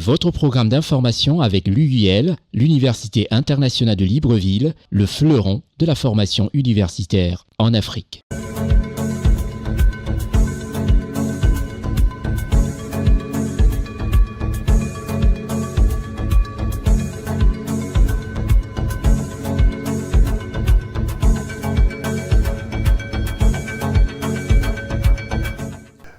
Votre programme d'information avec l'UIL, l'Université internationale de Libreville, le fleuron de la formation universitaire en Afrique.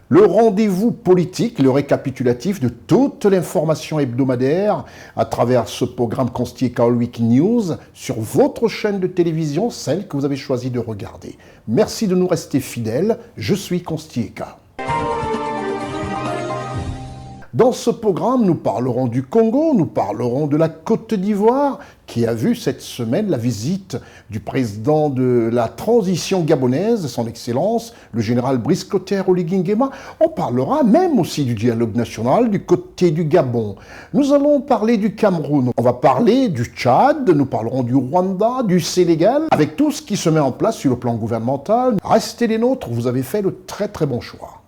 Le rendez-vous politique, le récapitulatif de toute l'information hebdomadaire à travers ce programme Konstieka All Week News sur votre chaîne de télévision, celle que vous avez choisi de regarder. Merci de nous rester fidèles, je suis Konstieka. Dans ce programme, nous parlerons du Congo, nous parlerons de la Côte d'Ivoire, qui a vu cette semaine la visite du président de la transition gabonaise, son Excellence, le général Brice Clotaire Oligui Nguema. On parlera même aussi du dialogue national du côté du Gabon. Nous allons parler du Cameroun, on va parler du Tchad, nous parlerons du Rwanda, du Sénégal, avec tout ce qui se met en place sur le plan gouvernemental. Restez les nôtres, vous avez fait le très très bon choix.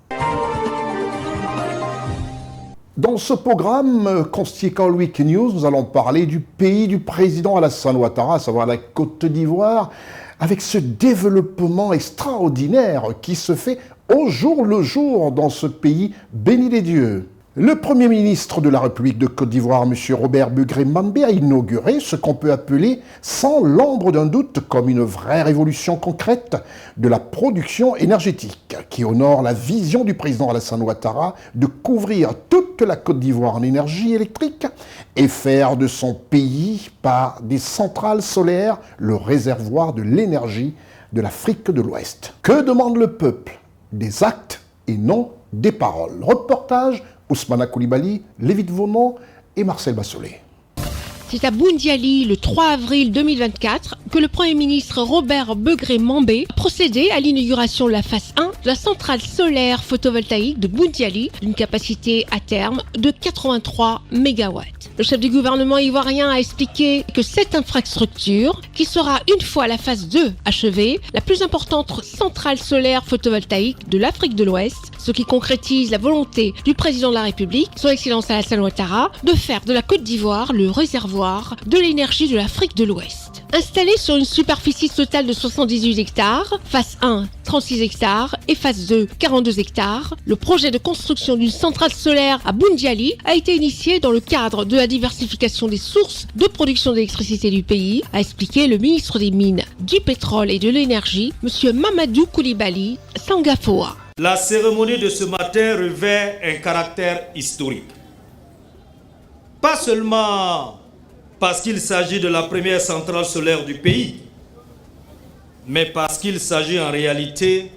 Dans ce programme Konstieka All Week News, nous allons parler du pays du président Alassane Ouattara, à savoir la Côte d'Ivoire, avec ce développement extraordinaire qui se fait au jour le jour dans ce pays béni des dieux. Le Premier ministre de la République de Côte d'Ivoire, M. Robert Begré-Mambé, a inauguré ce qu'on peut appeler, sans l'ombre d'un doute, comme une vraie révolution concrète de la production énergétique, qui honore la vision du président Alassane Ouattara de couvrir toute la Côte d'Ivoire en énergie électrique et faire de son pays, par des centrales solaires, le réservoir de l'énergie de l'Afrique de l'Ouest. Que demande le peuple? Des actes et non des paroles. Reportage Ousmana Koulibaly, Lévite Vaunan et Marcel Bassolé. C'est à Boundiali, le 3 avril 2024, que le Premier ministre Robert Begré-Mambé a procédé à l'inauguration de la phase 1 de la centrale solaire photovoltaïque de Boundiali, d'une capacité à terme de 83 MW. Le chef du gouvernement ivoirien a expliqué que cette infrastructure, qui sera une fois la phase 2 achevée, la plus importante centrale solaire photovoltaïque de l'Afrique de l'Ouest, ce qui concrétise la volonté du président de la République, son Excellence Alassane Ouattara, de faire de la Côte d'Ivoire le réservoir de l'énergie de l'Afrique de l'Ouest. Installé sur une superficie totale de 78 hectares, phase 1, 36 hectares et phase 2, 42 hectares, le projet de construction d'une centrale solaire à Boundiali a été initié dans le cadre de la diversification des sources de production d'électricité du pays, a expliqué le ministre des Mines, du Pétrole et de l'Énergie, M. Mamadou Koulibaly Sangafoa. La cérémonie de ce matin revêt un caractère historique. Pas seulement parce qu'il s'agit de la première centrale solaire du pays, mais parce qu'il s'agit en réalité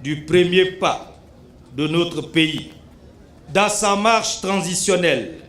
du premier pas de notre pays dans sa marche transitionnelle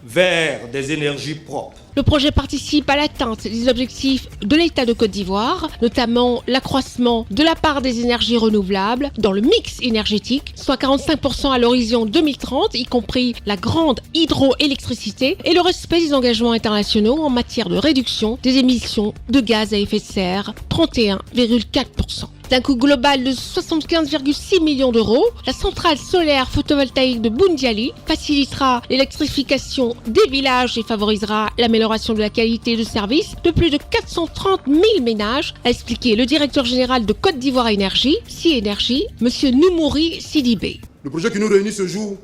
vers des énergies propres. Le projet participe à l'atteinte des objectifs de l'État de Côte d'Ivoire, notamment l'accroissement de la part des énergies renouvelables dans le mix énergétique, soit 45% à l'horizon 2030, y compris la grande hydroélectricité, et le respect des engagements internationaux en matière de réduction des émissions de gaz à effet de serre, 31,4%. D'un coût global de 75,6 millions d'euros, la centrale solaire photovoltaïque de Boundiali facilitera l'électrification des villages et favorisera l'amélioration de la qualité de service de plus de 430 000 ménages, a expliqué le directeur général de Côte d'Ivoire Énergie, CIEnergie, M. Noumouri Sidibé. Le projet qui nous réunit ce jour,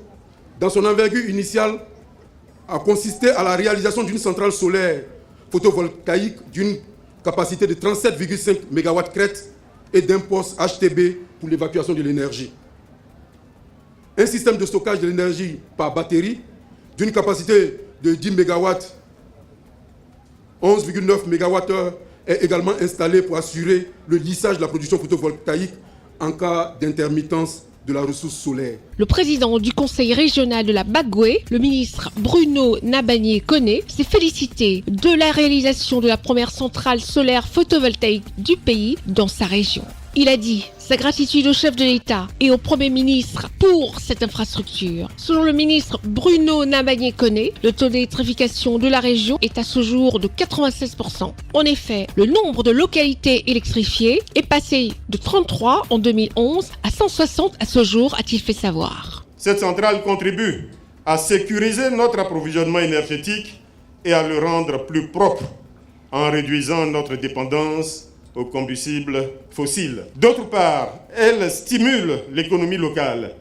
dans son envergure initiale, a consisté à la réalisation d'une centrale solaire photovoltaïque d'une capacité de 37,5 MW crête et d'un poste HTB pour l'évacuation de l'énergie. Un système de stockage de l'énergie par batterie d'une capacité de 10 MW, 11,9 MWh est également installé pour assurer le lissage de la production photovoltaïque en cas d'intermittence de la ressource solaire. Le président du conseil régional de la Bagoué, le ministre Bruno Nabagné-Koné, s'est félicité de la réalisation de la première centrale solaire photovoltaïque du pays dans sa région. Il a dit sa gratitude au chef de l'État et au Premier ministre pour cette infrastructure. Selon le ministre Bruno Nabagné-Koné, le taux d'électrification de la région est à ce jour de 96%. En effet, le nombre de localités électrifiées est passé de 33 en 2011 à 160 à ce jour, a-t-il fait savoir. Cette centrale contribue à sécuriser notre approvisionnement énergétique et à le rendre plus propre en réduisant notre dépendance aux combustibles fossiles. D'autre part, elle stimule l'économie locale,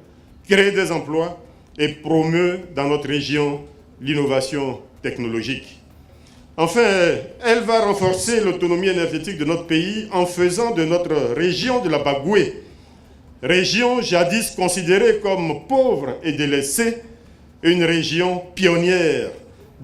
crée des emplois et promeut dans notre région l'innovation technologique. Enfin, elle va renforcer l'autonomie énergétique de notre pays en faisant de notre région de la Bagoué, région jadis considérée comme pauvre et délaissée, une région pionnière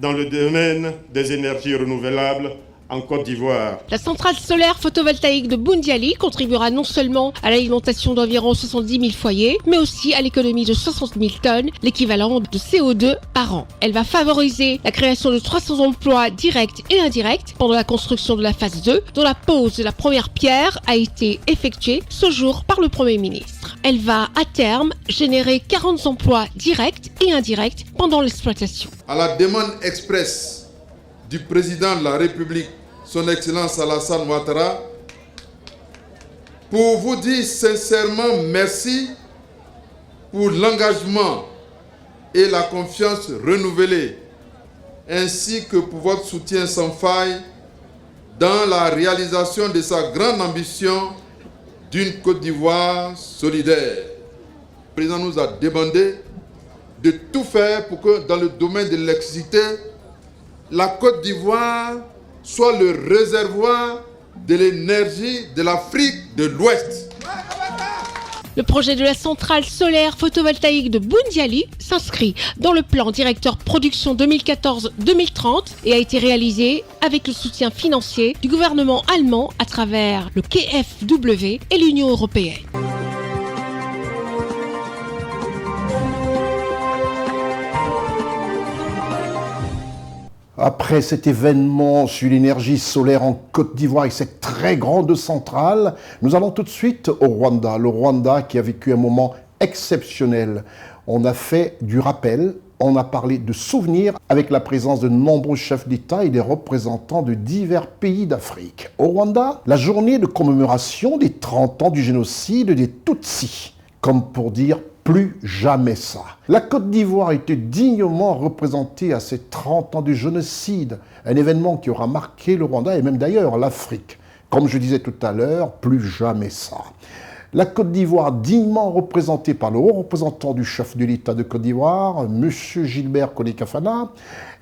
dans le domaine des énergies renouvelables en Côte d'Ivoire. La centrale solaire photovoltaïque de Boundiali contribuera non seulement à l'alimentation d'environ 70 000 foyers, mais aussi à l'économie de 60 000 tonnes, l'équivalent de CO2 par an. Elle va favoriser la création de 300 emplois directs et indirects pendant la construction de la phase 2, dont la pose de la première pierre a été effectuée ce jour par le Premier ministre. Elle va, à terme, générer 40 emplois directs et indirects pendant l'exploitation. À la demande expresse du président de la République, Son Excellence Alassane Ouattara, pour vous dire sincèrement merci pour l'engagement et la confiance renouvelée, ainsi que pour votre soutien sans faille dans la réalisation de sa grande ambition d'une Côte d'Ivoire solidaire. Le président nous a demandé de tout faire pour que dans le domaine de l'électricité, la Côte d'Ivoire soit le réservoir de l'énergie de l'Afrique de l'Ouest. Le projet de la centrale solaire photovoltaïque de Boundiali s'inscrit dans le plan directeur production 2014-2030 et a été réalisé avec le soutien financier du gouvernement allemand à travers le KfW et l'Union européenne. Après cet événement sur l'énergie solaire en Côte d'Ivoire et cette très grande centrale, nous allons tout de suite au Rwanda. Le Rwanda qui a vécu un moment exceptionnel. On a fait du rappel, on a parlé de souvenirs avec la présence de nombreux chefs d'État et des représentants de divers pays d'Afrique. Au Rwanda, la journée de commémoration des 30 ans du génocide des Tutsis, comme pour dire plus jamais ça. La Côte d'Ivoire était dignement représentée à ces 30 ans du génocide, un événement qui aura marqué le Rwanda et même d'ailleurs l'Afrique. Comme je disais tout à l'heure, plus jamais ça. La Côte d'Ivoire dignement représentée par le haut représentant du chef de l'État de Côte d'Ivoire, M. Gilbert Kone-Kafana,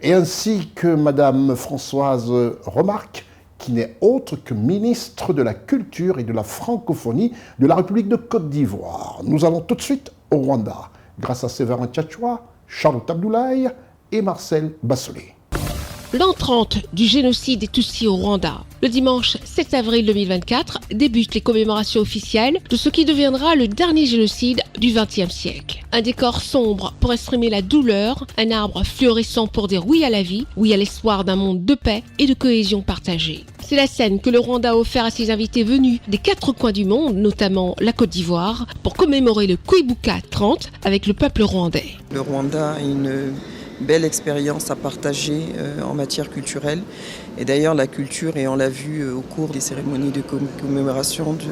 et ainsi que Mme Françoise Remarque, qui n'est autre que ministre de la Culture et de la Francophonie de la République de Côte d'Ivoire. Nous allons tout de suite au Rwanda, grâce à Séverin Tchatchoua, Charlotte Abdoulaye et Marcel Bassolé. L'an 30 du génocide des Tutsis au Rwanda. Le dimanche 7 avril 2024 débutent les commémorations officielles de ce qui deviendra le dernier génocide du XXe siècle. Un décor sombre pour exprimer la douleur, un arbre fleurissant pour dire oui à la vie, oui à l'espoir d'un monde de paix et de cohésion partagée. C'est la scène que le Rwanda a offert à ses invités venus des 4 coins du monde, notamment la Côte d'Ivoire, pour commémorer le Kwibuka 30 avec le peuple rwandais. Le Rwanda a une belle expérience à partager en matière culturelle. Et d'ailleurs, la culture, et on l'a vu au cours des cérémonies de commémoration de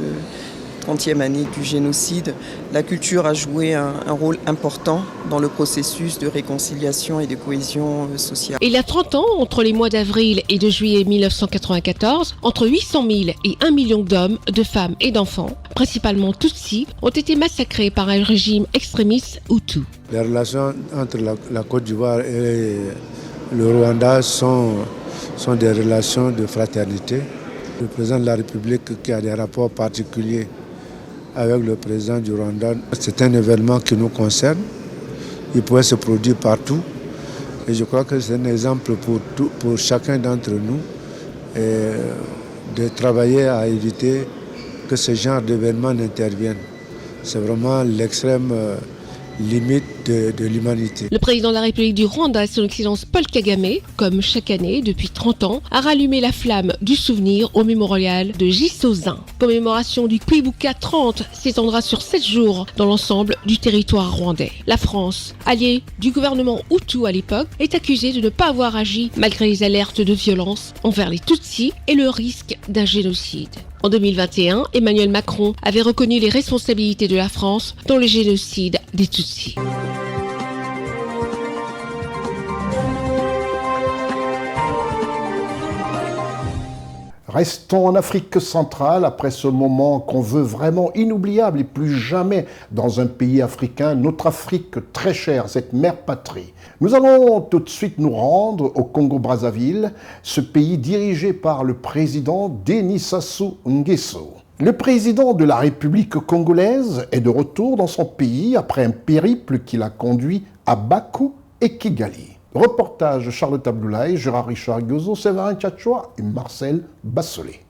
30e année du génocide, la culture a joué un rôle important dans le processus de réconciliation et de cohésion sociale. Il y a 30 ans, entre les mois d'avril et de juillet 1994, entre 800 000 et 1 million d'hommes, de femmes et d'enfants, principalement Tutsis, ont été massacrés par un régime extrémiste Hutu. Les relations entre la Côte d'Ivoire et le Rwanda sont des relations de fraternité. Le président de la République qui a des rapports particuliers avec le président du Rwanda, c'est un événement qui nous concerne. Il pourrait se produire partout. Et je crois que c'est un exemple pour chacun d'entre nous de travailler à éviter que ce genre d'événements n'interviennent. C'est vraiment l'extrême limite de l'humanité. Le président de la République du Rwanda, son Excellence Paul Kagame, comme chaque année depuis 30 ans, a rallumé la flamme du souvenir au mémorial de Gisozin. Commémoration du Kwibuka 30 s'étendra sur 7 jours dans l'ensemble du territoire rwandais. La France, alliée du gouvernement Hutu à l'époque, est accusée de ne pas avoir agi malgré les alertes de violence envers les Tutsis et le risque d'un génocide. En 2021, Emmanuel Macron avait reconnu les responsabilités de la France dans le génocide des Tutsis. Restons en Afrique centrale après ce moment qu'on veut vraiment inoubliable et plus jamais dans un pays africain, notre Afrique très chère, cette mère patrie. Nous allons tout de suite nous rendre au Congo-Brazzaville, ce pays dirigé par le président Denis Sassou Nguesso. Le président de la République congolaise est de retour dans son pays après un périple qui l'a conduit à Bakou et Kigali. Reportage Charlotte Abdoulaye, Gérard Richard Gozo, Séverin Tchatchoua et Marcel Bassolé.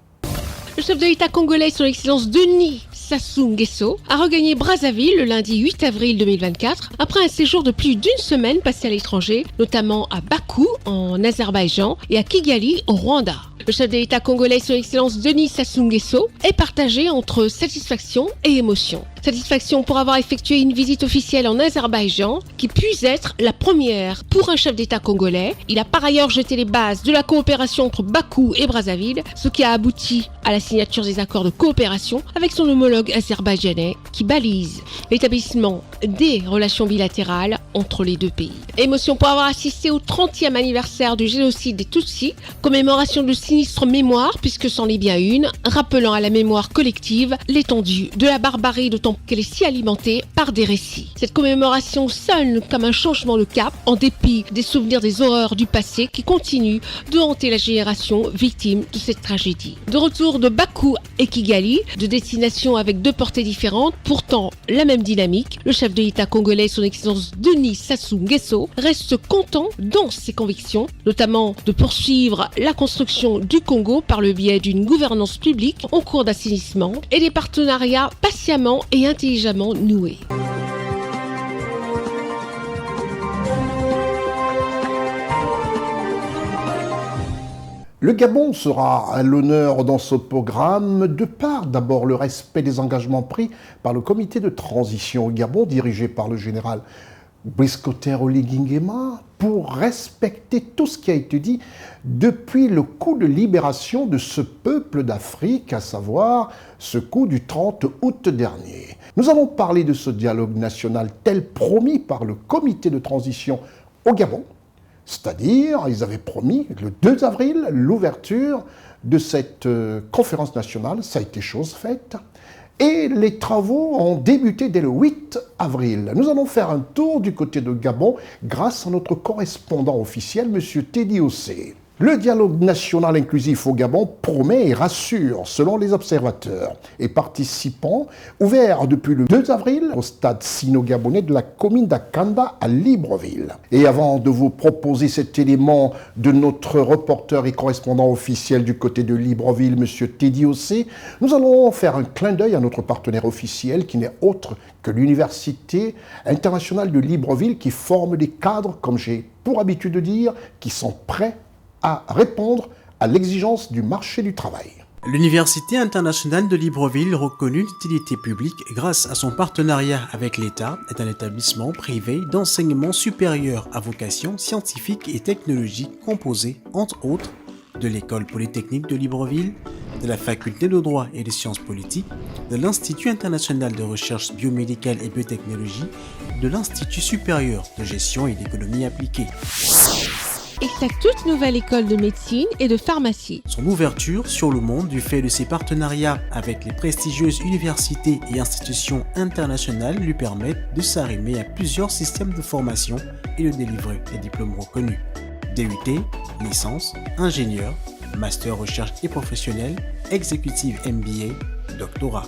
Le chef de l'État congolais, son Excellence Denis Sassou Nguesso, a regagné Brazzaville le lundi 8 avril 2024 après un séjour de plus d'une semaine passé à l'étranger, notamment à Bakou en Azerbaïdjan et à Kigali au Rwanda. Le chef de l'État congolais, son Excellence Denis Sassou Nguesso, est partagé entre satisfaction et émotion. Satisfaction pour avoir effectué une visite officielle en Azerbaïdjan, qui puisse être la première pour un chef d'État congolais. Il a par ailleurs jeté les bases de la coopération entre Bakou et Brazzaville, ce qui a abouti à la signature des accords de coopération avec son homologue azerbaïdjanais, qui balise l'établissement des relations bilatérales entre les deux pays. Émotion pour avoir assisté au 30e anniversaire du génocide des Tutsis, commémoration de sinistre mémoire, puisque c'en est bien une, rappelant à la mémoire collective l'étendue de la barbarie, d'autant qu'elle est si alimentée par des récits. Cette commémoration sonne comme un changement de cap, en dépit des souvenirs des horreurs du passé qui continuent de hanter la génération victime de cette tragédie. De retour de Bakou et Kigali, de destination avec deux portées différentes, pourtant la même dynamique, le chef de l'État congolais, son Excellence Denis Sassou Nguesso, reste content dans ses convictions, notamment de poursuivre la construction du Congo par le biais d'une gouvernance publique en cours d'assainissement et des partenariats patiemment et intelligemment noués. Le Gabon sera à l'honneur dans ce programme de par d'abord le respect des engagements pris par le comité de transition au Gabon dirigé par le général Brice Oligui Nguema pour respecter tout ce qui a été dit depuis le coup de libération de ce peuple d'Afrique, à savoir ce coup du 30 août dernier. Nous allons parler de ce dialogue national tel promis par le comité de transition au Gabon. C'est-à-dire, ils avaient promis le 2 avril l'ouverture de cette conférence nationale, ça a été chose faite. Et les travaux ont débuté dès le 8 avril. Nous allons faire un tour du côté de Gabon grâce à notre correspondant officiel, M. Teddy Ossé. Le dialogue national inclusif au Gabon promet et rassure, selon les observateurs et participants, ouvert depuis le 2 avril au stade sino-gabonais de la commune d'Akanda à Libreville. Et avant de vous proposer cet élément de notre reporter et correspondant officiel du côté de Libreville, M. Teddy Ossé, nous allons faire un clin d'œil à notre partenaire officiel qui n'est autre que l'Université internationale de Libreville qui forme des cadres, comme j'ai pour habitude de dire, qui sont prêts à répondre à l'exigence du marché du travail. L'Université internationale de Libreville, reconnue d'utilité publique grâce à son partenariat avec l'État, est un établissement privé d'enseignement supérieur à vocation scientifique et technologique composé, entre autres, de l'École polytechnique de Libreville, de la Faculté de droit et des sciences politiques, de l'Institut international de recherche biomédicale et biotechnologie, de l'Institut supérieur de gestion et d'économie appliquée. Et sa toute nouvelle école de médecine et de pharmacie. Son ouverture sur le monde du fait de ses partenariats avec les prestigieuses universités et institutions internationales lui permettent de s'arrimer à plusieurs systèmes de formation et de délivrer des diplômes reconnus. DUT, licence, ingénieur, master recherche et professionnel, exécutive MBA, doctorat.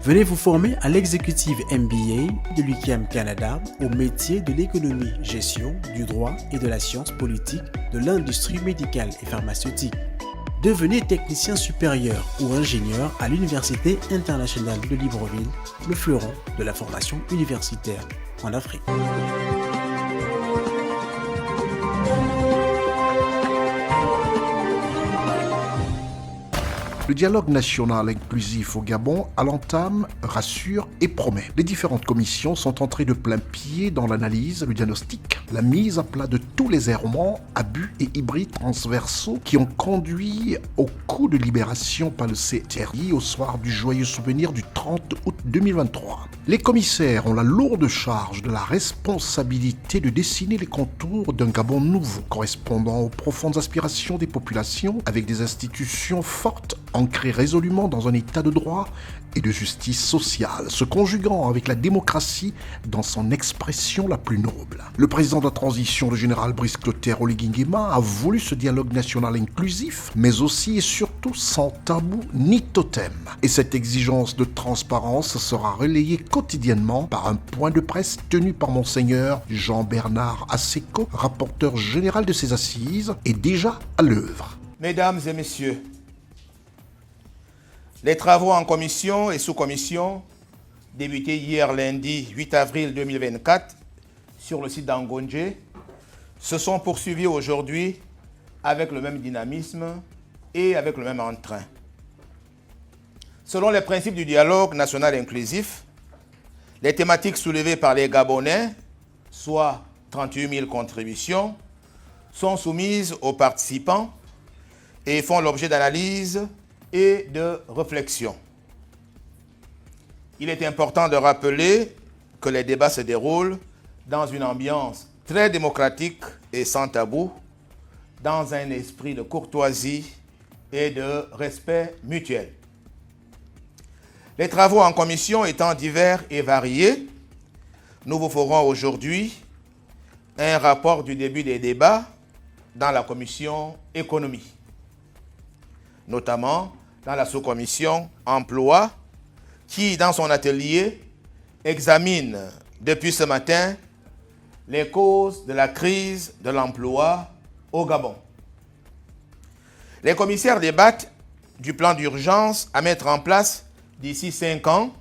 Venez vous former à l'exécutive MBA de l'UQAM Canada au métier de l'économie, gestion, du droit et de la science politique de l'industrie médicale et pharmaceutique. Devenez technicien supérieur ou ingénieur à l'Université internationale de Libreville, le fleuron de la formation universitaire en Afrique. Le dialogue national inclusif au Gabon à l'entame, rassure et promet. Les différentes commissions sont entrées de plein pied dans l'analyse, le diagnostic, la mise à plat de tous les errements, abus et hybrides transversaux qui ont conduit au coup de libération par le CTRI au soir du joyeux souvenir du 30 août 2023. Les commissaires ont la lourde charge de la responsabilité de dessiner les contours d'un Gabon nouveau, correspondant aux profondes aspirations des populations, avec des institutions fortes, ancrées résolument dans un état de droit et de justice sociale, se conjuguant avec la démocratie dans son expression la plus noble. Le président de la transition, le général Brice Clotaire Oligui Nguema, a voulu ce dialogue national inclusif, mais aussi et surtout sans tabou ni totem. Et cette exigence de transparence sera relayée quotidiennement par un point de presse tenu par Monseigneur Jean-Bernard Asseko, rapporteur général de ces assises, et déjà à l'œuvre. Mesdames et messieurs, les travaux en commission et sous-commission, débutés hier lundi 8 avril 2024 sur le site d'Angonje, se sont poursuivis aujourd'hui avec le même dynamisme et avec le même entrain. Selon les principes du dialogue national inclusif, les thématiques soulevées par les Gabonais, soit 38 000 contributions, sont soumises aux participants et font l'objet d'analyse et de réflexion. Il est important de rappeler que les débats se déroulent dans une ambiance très démocratique et sans tabou, dans un esprit de courtoisie et de respect mutuel. Les travaux en commission étant divers et variés, nous vous ferons aujourd'hui un rapport du début des débats dans la commission économie, notamment dans la sous-commission emploi, qui, dans son atelier, examine depuis ce matin les causes de la crise de l'emploi au Gabon. Les commissaires débattent du plan d'urgence à mettre en place d'ici 5 ans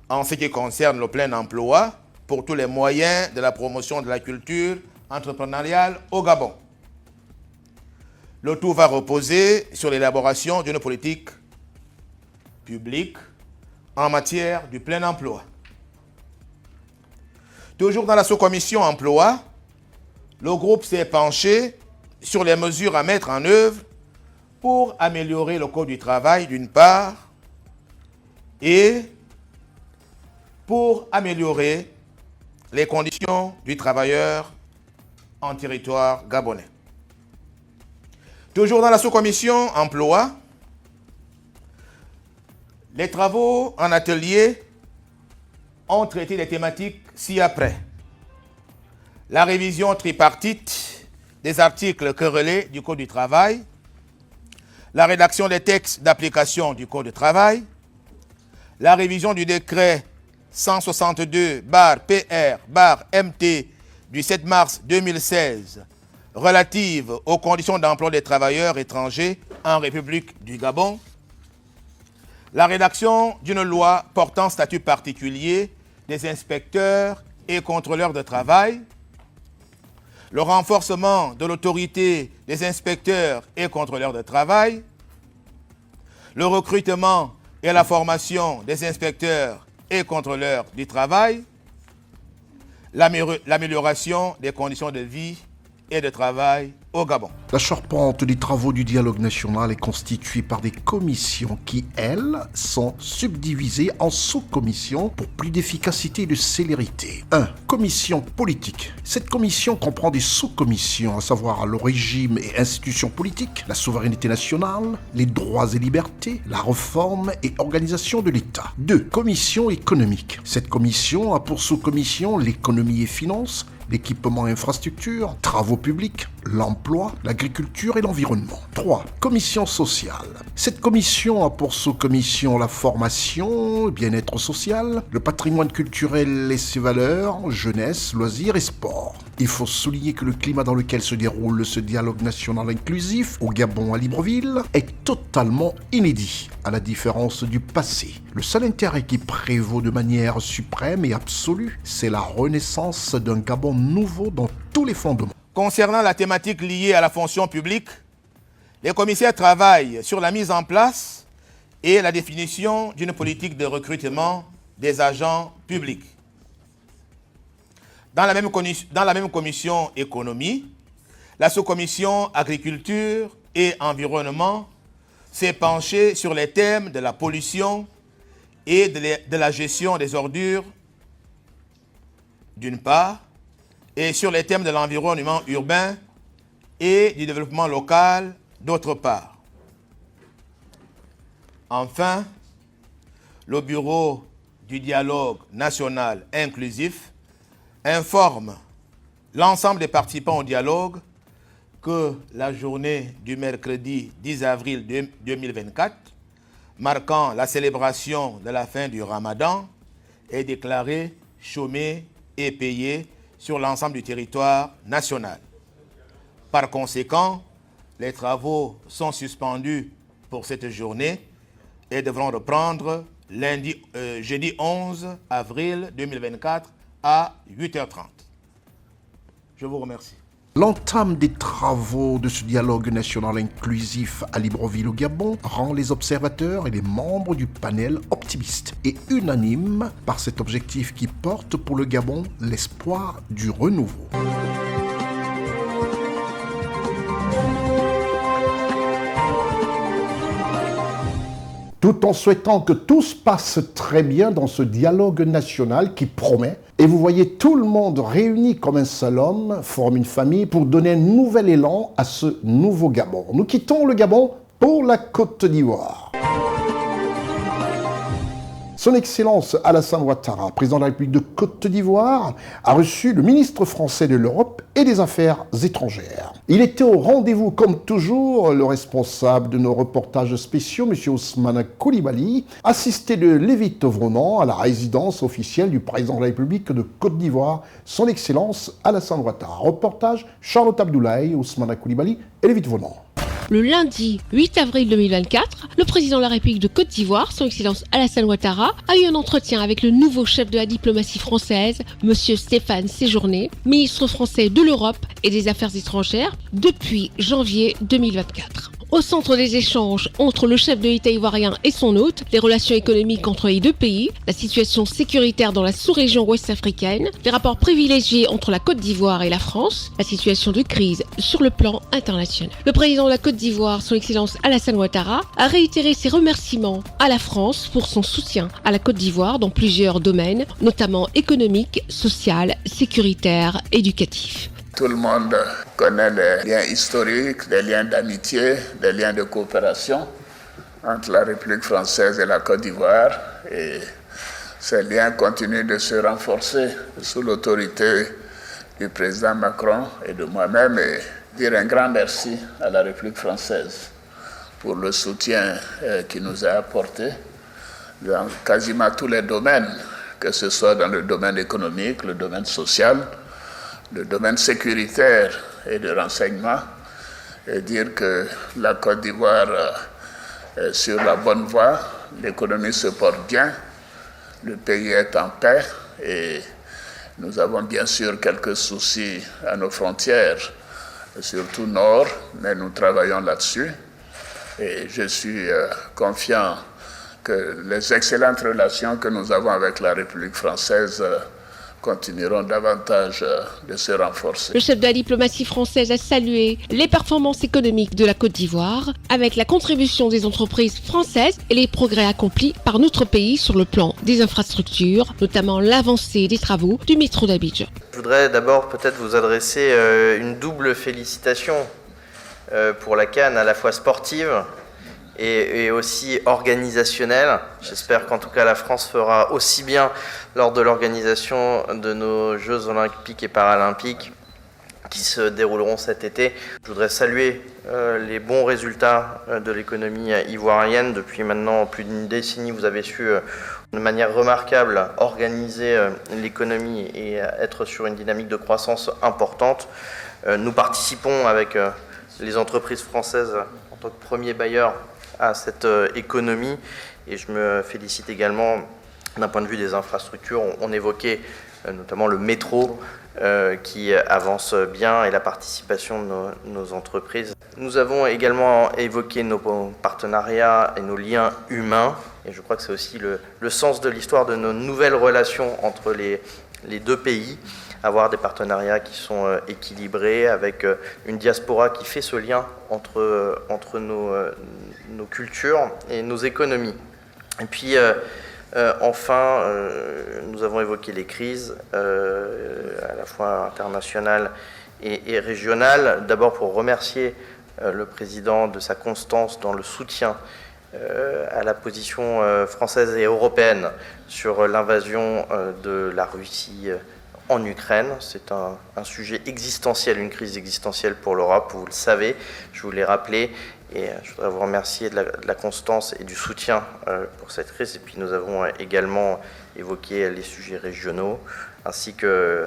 en ce qui concerne le plein emploi pour tous les moyens de la promotion de la culture entrepreneuriale au Gabon. Le tout va reposer sur l'élaboration d'une politique publique en matière du plein emploi. Toujours dans la sous-commission emploi, le groupe s'est penché sur les mesures à mettre en œuvre pour améliorer le code du travail d'une part et pour améliorer les conditions du travailleur en territoire gabonais. Toujours dans la sous-commission emploi, les travaux en atelier ont traité des thématiques ci-après. La révision tripartite des articles querellés du Code du travail, la rédaction des textes d'application du Code du travail, la révision du décret 162/PR/MT du 7 mars 2016 relative aux conditions d'emploi des travailleurs étrangers en République du Gabon, la rédaction d'une loi portant statut particulier des inspecteurs et contrôleurs de travail, le renforcement de l'autorité des inspecteurs et contrôleurs de travail, le recrutement et la formation des inspecteurs et contrôleurs du travail, l'amélioration des conditions de vie et de travail au Gabon. La charpente des travaux du dialogue national est constituée par des commissions qui, elles, sont subdivisées en sous-commissions pour plus d'efficacité et de célérité. 1. Commission politique. Cette commission comprend des sous-commissions, à savoir le régime et institutions politiques, la souveraineté nationale, les droits et libertés, la réforme et organisation de l'État. 2. Commission économique. Cette commission a pour sous-commission l'économie et finances, l'équipement et infrastructure, travaux publics, l'emploi, l'agriculture et l'environnement. 3. Commission sociale. Cette commission a pour sous-commission la formation, le bien-être social, le patrimoine culturel et ses valeurs, jeunesse, loisirs et sport. Il faut souligner que le climat dans lequel se déroule ce dialogue national inclusif au Gabon à Libreville est totalement inédit, à la différence du passé. Le seul intérêt qui prévaut de manière suprême et absolue, c'est la renaissance d'un Gabon nouveau dans tous les fondements. Concernant la thématique liée à la fonction publique, Les commissaires travaillent sur la mise en place et la définition d'une politique de recrutement des agents publics. Dans la même commission économie, la sous-commission agriculture et environnement s'est penchée sur les thèmes de la pollution et de la gestion des ordures, d'une part, et sur les thèmes de l'environnement urbain et du développement local, d'autre part. Enfin, le Bureau du dialogue national inclusif informe l'ensemble des participants au dialogue que la journée du mercredi 10 avril 2024, marquant la célébration de la fin du Ramadan, est déclarée chômée et payée sur l'ensemble du territoire national. Par conséquent, les travaux sont suspendus pour cette journée et devront reprendre jeudi 11 avril 2024 à 8h30. Je vous remercie. L'entame des travaux de ce dialogue national inclusif à Libreville au Gabon rend les observateurs et les membres du panel optimistes et unanimes par cet objectif qui porte pour le Gabon l'espoir du renouveau. Tout en souhaitant que tout se passe très bien dans ce dialogue national qui promet. Et vous voyez tout le monde réuni comme un seul homme, forme une famille pour donner un nouvel élan à ce nouveau Gabon. Nous quittons le Gabon pour la Côte d'Ivoire. Son Excellence Alassane Ouattara, président de la République de Côte d'Ivoire, a reçu le ministre français de l'Europe et des Affaires étrangères. Il était au rendez-vous, comme toujours, le responsable de nos reportages spéciaux, M. Ousmane Coulibaly, assisté de Lévi Tovronan à la résidence officielle du président de la République de Côte d'Ivoire, Son Excellence Alassane Ouattara. Reportage Charlotte Abdoulaye, Ousmane Coulibaly et Lévi Tovronan. Le lundi 8 avril 2024, le président de la République de Côte d'Ivoire, son Excellence Alassane Ouattara, a eu un entretien avec le nouveau chef de la diplomatie française, M. Stéphane Séjourné, ministre français de l'Europe et des Affaires étrangères, depuis janvier 2024. Au centre des échanges entre le chef de l'État ivoirien et son hôte, les relations économiques entre les deux pays, la situation sécuritaire dans la sous-région ouest africaine, les rapports privilégiés entre la Côte d'Ivoire et la France, la situation de crise sur le plan international. Le président de la Côte d'Ivoire, son Excellence Alassane Ouattara, a réitéré ses remerciements à la France pour son soutien à la Côte d'Ivoire dans plusieurs domaines, notamment économiques, social, sécuritaire, éducatif. Tout le monde connaît les liens historiques, les liens d'amitié, les liens de coopération entre la République française et la Côte d'Ivoire. Et ces liens continuent de se renforcer sous l'autorité du président Macron et de moi-même. Et dire un grand merci à la République française pour le soutien qu'il nous a apporté dans quasiment tous les domaines, que ce soit dans le domaine économique, le domaine social, le domaine sécuritaire et de renseignement, et dire que la Côte d'Ivoire est sur la bonne voie, l'économie se porte bien, le pays est en paix et nous avons bien sûr quelques soucis à nos frontières, surtout nord, mais nous travaillons là-dessus et je suis confiant que les excellentes relations que nous avons avec la République française continueront davantage de se renforcer. Le chef de la diplomatie française a salué les performances économiques de la Côte d'Ivoire avec la contribution des entreprises françaises et les progrès accomplis par notre pays sur le plan des infrastructures, notamment l'avancée des travaux du métro d'Abidjan. Je voudrais d'abord peut-être vous adresser une double félicitation pour la CAN à la fois sportive et aussi organisationnelle. J'espère qu'en tout cas la France fera aussi bien lors de l'organisation de nos Jeux olympiques et paralympiques qui se dérouleront cet été. Je voudrais saluer les bons résultats de l'économie ivoirienne. Depuis maintenant plus d'une décennie, vous avez su de manière remarquable organiser l'économie et être sur une dynamique de croissance importante. Nous participons avec les entreprises françaises en tant que premier bailleur à cette économie et je me félicite également d'un point de vue des infrastructures. On évoquait notamment le métro qui avance bien et la participation de nos entreprises. Nous avons également évoqué nos partenariats et nos liens humains. Et je crois que c'est aussi le sens de l'histoire de nos nouvelles relations entre les deux pays. Avoir des partenariats qui sont équilibrés, avec une diaspora qui fait ce lien entre nos cultures et nos économies. Et puis, enfin, nous avons évoqué les crises, à la fois internationales et régionales. D'abord pour remercier le président de sa constance dans le soutien à la position française et européenne sur l'invasion de la Russie en Ukraine. C'est un sujet existentiel, une crise existentielle pour l'Europe, vous le savez, je vous l'ai rappelé, et je voudrais vous remercier de la constance et du soutien pour cette crise. Et puis nous avons également évoqué les sujets régionaux, ainsi que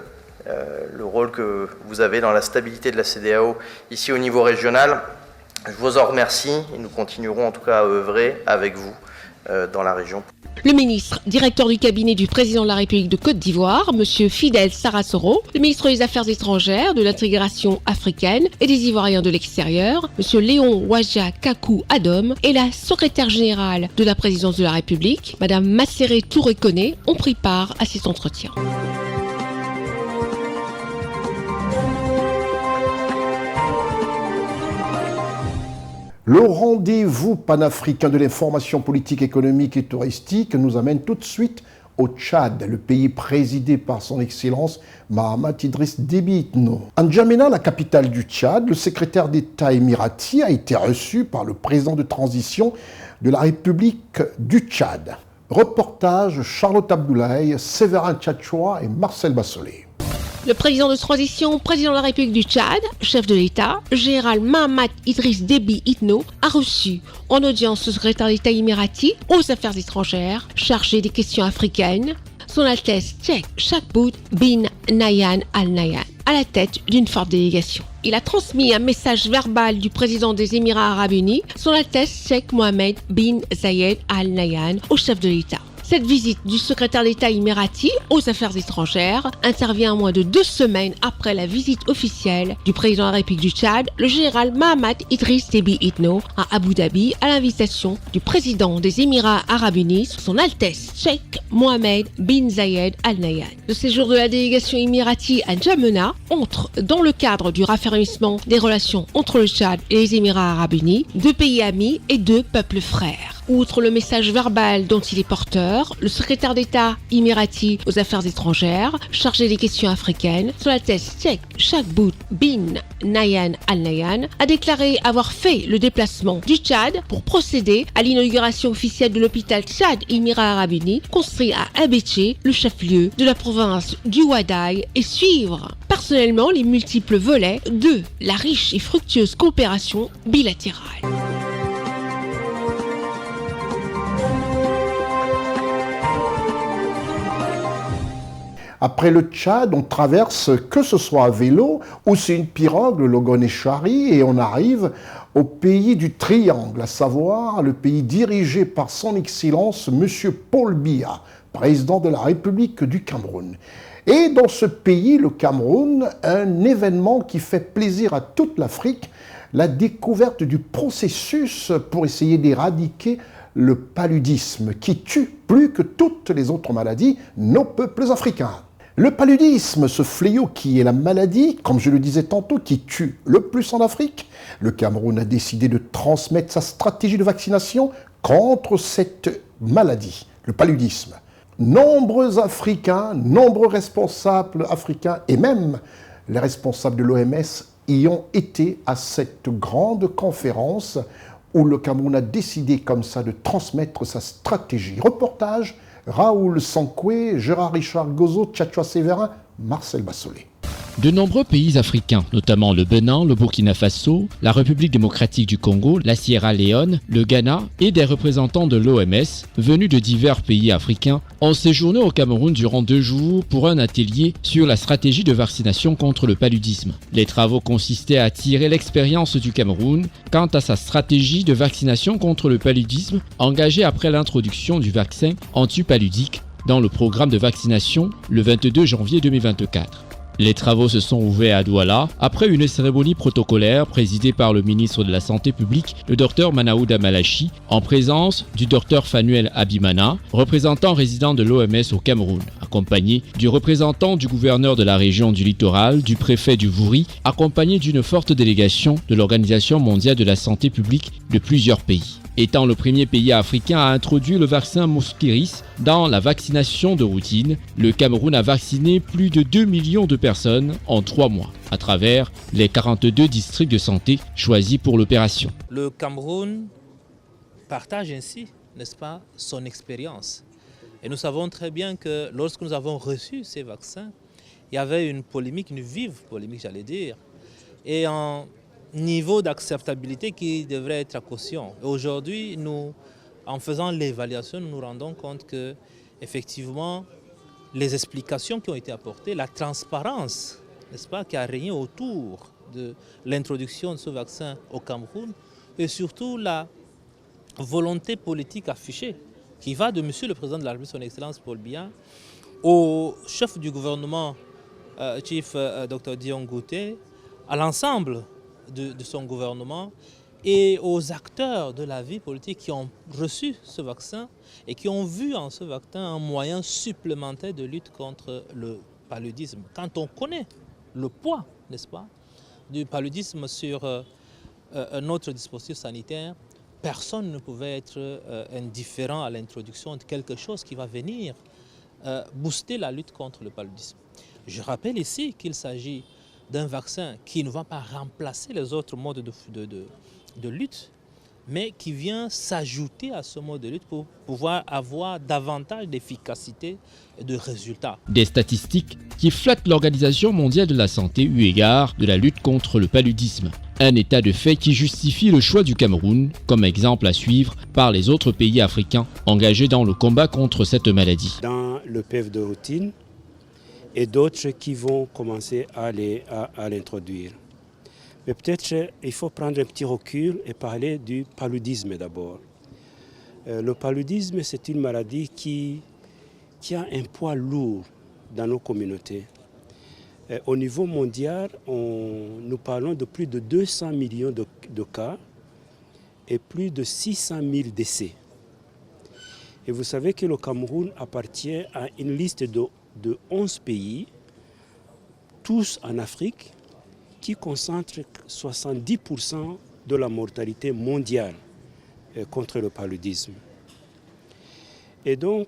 le rôle que vous avez dans la stabilité de la CEDEAO ici au niveau régional. Je vous en remercie et nous continuerons en tout cas à œuvrer avec vous dans la région. Le ministre, directeur du cabinet du président de la République de Côte d'Ivoire, M. Fidel Sarasoro, le ministre des Affaires étrangères, de l'intégration africaine et des Ivoiriens de l'extérieur, M. Léon Ouaja Kakou Adom, et la secrétaire générale de la présidence de la République, Mme Masséré Touré-Koné, ont pris part à cet entretien. Le rendez-vous panafricain de l'information politique, économique et touristique nous amène tout de suite au Tchad, le pays présidé par son Excellence Mahamat Idriss Déby Itno. À N'Djamena, la capitale du Tchad, le secrétaire d'État émirati a été reçu par le président de transition de la République du Tchad. Reportage Charlotte Abdoulaye, Séverin Tchatchoua et Marcel Bassolé. Le président de transition, président de la République du Tchad, chef de l'État, général Mahamat Idriss Déby Itno, a reçu en audience le secrétaire d'État émirati aux affaires étrangères, chargé des questions africaines, son Altesse Cheikh Chakbout bin Nahyan Al Nahyan, à la tête d'une forte délégation. Il a transmis un message verbal du président des Émirats Arabes Unis, son Altesse Cheikh Mohammed bin Zayed Al Nahyan, au chef de l'État. Cette visite du secrétaire d'État émirati aux affaires étrangères intervient moins de 2 semaines après la visite officielle du président de la République du Tchad, le général Mahamat Idriss Déby Itno, à Abu Dhabi, à l'invitation du président des Émirats Arabes Unis, son Altesse Cheikh Mohammed bin Zayed Al Nahyan. Le séjour de la délégation émirati à N'Djamena entre dans le cadre du raffermissement des relations entre le Tchad et les Émirats Arabes Unis, 2 pays amis et 2 peuples frères. Outre le message verbal dont il est porteur, le secrétaire d'État émirati aux affaires étrangères, chargé des questions africaines, son Altesse Cheikh Chakbout bin Nahyan Al Nahyan, a déclaré avoir fait le déplacement du Tchad pour procéder à l'inauguration officielle de l'hôpital Tchad Émirats Arabes Unis, construit à Abéché, le chef-lieu de la province du Ouaddaï, et suivre personnellement les multiples volets de la riche et fructueuse coopération bilatérale. Après le Tchad, on traverse, que ce soit à vélo ou c'est une pirogue, le Logon-Echari, et on arrive au pays du Triangle, à savoir le pays dirigé par son Excellence M. Paul Biya, président de la République du Cameroun. Et dans ce pays, le Cameroun, un événement qui fait plaisir à toute l'Afrique, la découverte du processus pour essayer d'éradiquer le paludisme qui tue plus que toutes les autres maladies nos peuples africains. Le paludisme, ce fléau qui est la maladie, comme je le disais tantôt, qui tue le plus en Afrique, le Cameroun a décidé de transmettre sa stratégie de vaccination contre cette maladie, le paludisme. Nombreux Africains, nombreux responsables africains et même les responsables de l'OMS y ont été à cette grande conférence où le Cameroun a décidé comme ça de transmettre sa stratégie. Reportage, Raoul Sankoué, Gérard Richard Gozo, Tchatchoua Séverin, Marcel Bassolé. De nombreux pays africains, notamment le Bénin, le Burkina Faso, la République démocratique du Congo, la Sierra Leone, le Ghana et des représentants de l'OMS, venus de divers pays africains, ont séjourné au Cameroun durant 2 jours pour un atelier sur la stratégie de vaccination contre le paludisme. Les travaux consistaient à tirer l'expérience du Cameroun quant à sa stratégie de vaccination contre le paludisme engagée après l'introduction du vaccin antipaludique dans le programme de vaccination le 22 janvier 2024. Les travaux se sont ouverts à Douala après une cérémonie protocolaire présidée par le ministre de la Santé publique, le Dr Manaouda Malachi, en présence du Dr Fanuel Abimana, représentant résident de l'OMS au Cameroun, accompagné du représentant du gouverneur de la région du littoral, du préfet du Vouri, accompagné d'une forte délégation de l'Organisation mondiale de la santé publique de plusieurs pays. Étant le premier pays africain à introduire le vaccin Mosquirix dans la vaccination de routine, le Cameroun a vacciné plus de 2 millions de personnes en 3 mois, à travers les 42 districts de santé choisis pour l'opération. Le Cameroun partage ainsi, n'est-ce pas, son expérience. Et nous savons très bien que lorsque nous avons reçu ces vaccins, il y avait une polémique, une vive polémique, j'allais dire, et un niveau d'acceptabilité qui devrait être à caution. Aujourd'hui, en faisant l'évaluation, nous nous rendons compte que, effectivement, les explications qui ont été apportées, la transparence, n'est-ce pas, qui a régné autour de l'introduction de ce vaccin au Cameroun, et surtout la volonté politique affichée, qui va de Monsieur le Président de la République, son Excellence Paul Biya, au chef du gouvernement, Chief Dr Dion Ngouté, à l'ensemble de son gouvernement et aux acteurs de la vie politique qui ont reçu ce vaccin et qui ont vu en ce vaccin un moyen supplémentaire de lutte contre le paludisme. Quand on connaît le poids, n'est-ce pas, du paludisme sur notre dispositif sanitaire, personne ne pouvait être indifférent à l'introduction de quelque chose qui va venir booster la lutte contre le paludisme. Je rappelle ici qu'il s'agit d'un vaccin qui ne va pas remplacer les autres modes de lutte, mais qui vient s'ajouter à ce mode de lutte pour pouvoir avoir davantage d'efficacité et de résultats. Des statistiques qui flattent l'Organisation mondiale de la santé eu égard de la lutte contre le paludisme. Un état de fait qui justifie le choix du Cameroun comme exemple à suivre par les autres pays africains engagés dans le combat contre cette maladie. Dans le PEV de routine, et d'autres qui vont commencer à l'introduire. Mais peut-être il faut prendre un petit recul et parler du paludisme d'abord. Le paludisme, c'est une maladie qui a un poids lourd dans nos communautés. Au niveau mondial, nous parlons de plus de 200 millions de cas et plus de 600 000 décès. Et vous savez que le Cameroun appartient à une liste de 11 pays, tous en Afrique, qui concentrent 70% de la mortalité mondiale contre le paludisme. Et donc,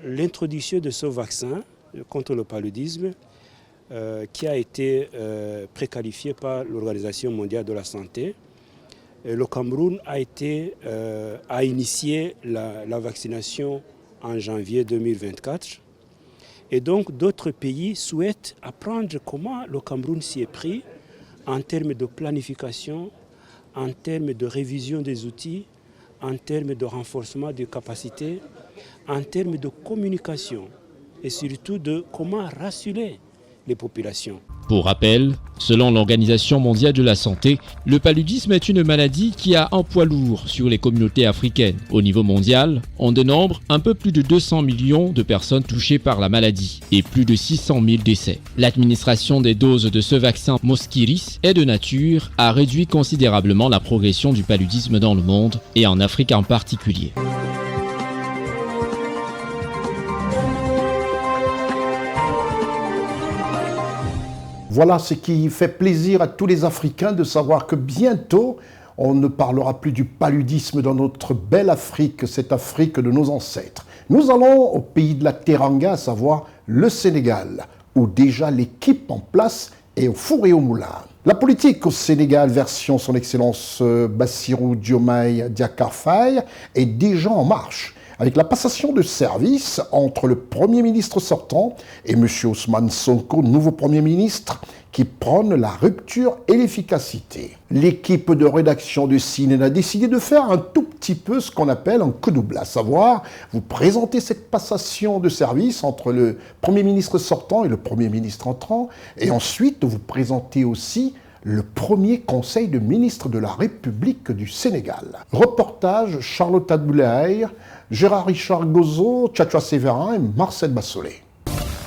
l'introduction de ce vaccin contre le paludisme, qui a été préqualifié par l'Organisation mondiale de la santé, le Cameroun a initié la vaccination en janvier 2024. Et donc d'autres pays souhaitent apprendre comment le Cameroun s'y est pris en termes de planification, en termes de révision des outils, en termes de renforcement des capacités, en termes de communication et surtout de comment rassurer les populations. Pour rappel, selon l'Organisation mondiale de la santé, le paludisme est une maladie qui a un poids lourd sur les communautés africaines. Au niveau mondial, on dénombre un peu plus de 200 millions de personnes touchées par la maladie et plus de 600 000 décès. L'administration des doses de ce vaccin Mosquirix est de nature à réduire considérablement la progression du paludisme dans le monde et en Afrique en particulier. Voilà ce qui fait plaisir à tous les Africains de savoir que bientôt, on ne parlera plus du paludisme dans notre belle Afrique, cette Afrique de nos ancêtres. Nous allons au pays de la Teranga, à savoir le Sénégal, où déjà l'équipe en place est au four et au moulin. La politique au Sénégal, version son Excellence Bassirou Diomaye Diakhar Faye, est déjà en marche, avec la passation de service entre le Premier ministre sortant et M. Ousmane Sonko, nouveau Premier ministre, qui prône la rupture et l'efficacité. L'équipe de rédaction de CNN a décidé de faire un tout petit peu ce qu'on appelle un coup double, à savoir vous présenter cette passation de service entre le Premier ministre sortant et le Premier ministre entrant, et ensuite vous présenter aussi le premier conseil de ministres de la République du Sénégal. Reportage Charlotte Aboulaye, Gérard Richard Gozo, Tchatchoua Séverin et Marcel Bassolé.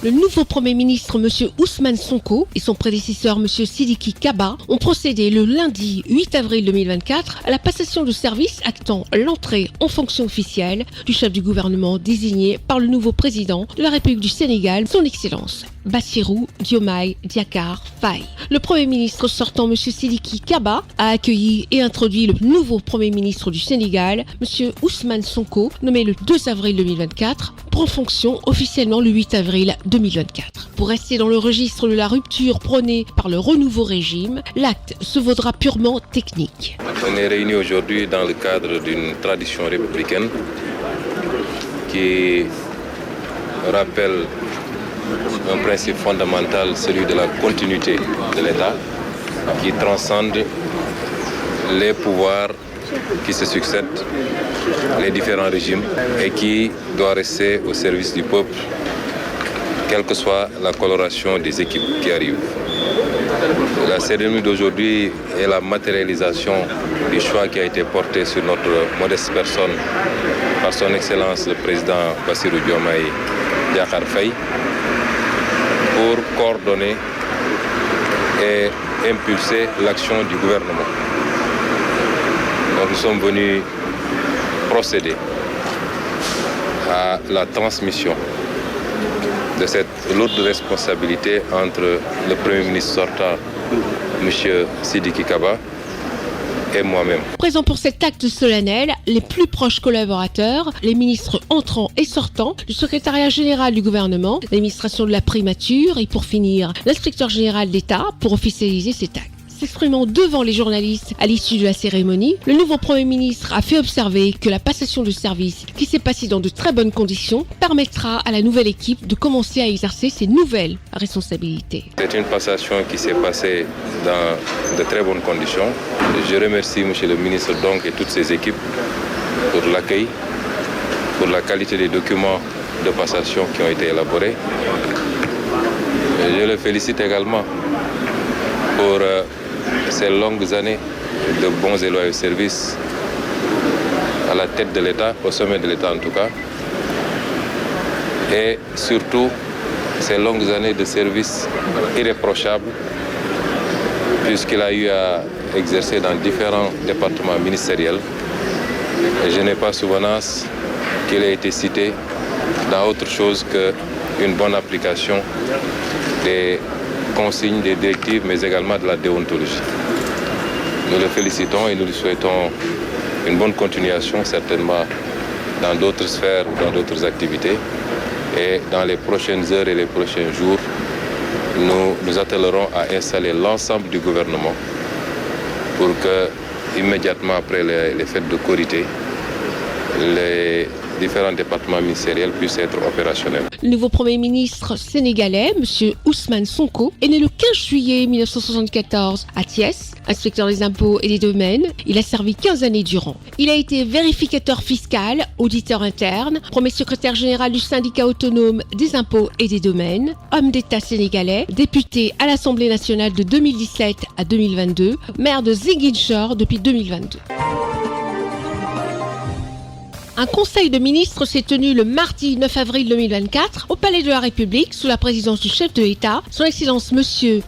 Le nouveau Premier ministre M. Ousmane Sonko et son prédécesseur M. Sidiki Kaba ont procédé le lundi 8 avril 2024 à la passation de service actant l'entrée en fonction officielle du chef du gouvernement désigné par le nouveau président de la République du Sénégal, son Excellence Bassirou Diomaye Diakhar Faye. Le Premier ministre sortant M. Sidiki Kaba a accueilli et introduit le nouveau Premier ministre du Sénégal, M. Ousmane Sonko, nommé le 2 avril 2024, prend fonction officiellement le 8 avril 2024. Pour rester dans le registre de la rupture prônée par le renouveau régime, l'acte se vaudra purement technique. On est réunis aujourd'hui dans le cadre d'une tradition républicaine qui rappelle un principe fondamental, celui de la continuité de l'État, qui transcende les pouvoirs qui se succèdent, les différents régimes, et qui doit rester au service du peuple, quelle que soit la coloration des équipes qui arrivent. La cérémonie d'aujourd'hui est la matérialisation du choix qui a été porté sur notre modeste personne par son Excellence le Président Bassirou Diomaye Diakhar Faye pour coordonner et impulser l'action du gouvernement. Donc nous sommes venus procéder à la transmission de cette lourde responsabilité entre le Premier ministre sortant, M. Sidiki Kaba, et moi-même. Présents pour cet acte solennel, les plus proches collaborateurs, les ministres entrants et sortants, du secrétariat général du gouvernement, l'administration de la primature et pour finir, l'inspecteur général d'État pour officialiser cet acte. S'exprimant devant les journalistes à l'issue de la cérémonie, le nouveau Premier ministre a fait observer que la passation de service, qui s'est passée dans de très bonnes conditions, permettra à la nouvelle équipe de commencer à exercer ses nouvelles responsabilités. C'est une passation qui s'est passée dans de très bonnes conditions. Je remercie M. le ministre donc et toutes ses équipes pour l'accueil, pour la qualité des documents de passation qui ont été élaborés. Et je le félicite également pour ces longues années de bons et loyaux services à la tête de l'État, au sommet de l'État en tout cas, et surtout ces longues années de services irréprochables puisqu'il a eu à exercer dans différents départements ministériels. Et je n'ai pas souvenance qu'il ait été cité dans autre chose qu'une bonne application des consignes, des directives, mais également de la déontologie. Nous le félicitons et nous lui souhaitons une bonne continuation, certainement dans d'autres sphères ou dans d'autres activités. Et dans les prochaines heures et les prochains jours, nous nous attellerons à installer l'ensemble du gouvernement pour que, immédiatement après les fêtes de Korité, les différents départements ministériels puissent être opérationnels. Le nouveau Premier ministre sénégalais, M. Ousmane Sonko, est né le 15 juillet 1974 à Thiès, inspecteur des impôts et des domaines. Il a servi 15 années durant. Il a été vérificateur fiscal, auditeur interne, premier secrétaire général du syndicat autonome des impôts et des domaines, homme d'État sénégalais, député à l'Assemblée nationale de 2017 à 2022, maire de Ziguinchor depuis 2022. Un conseil de ministres s'est tenu le mardi 9 avril 2024 au Palais de la République sous la présidence du chef de l'État, son Excellence M.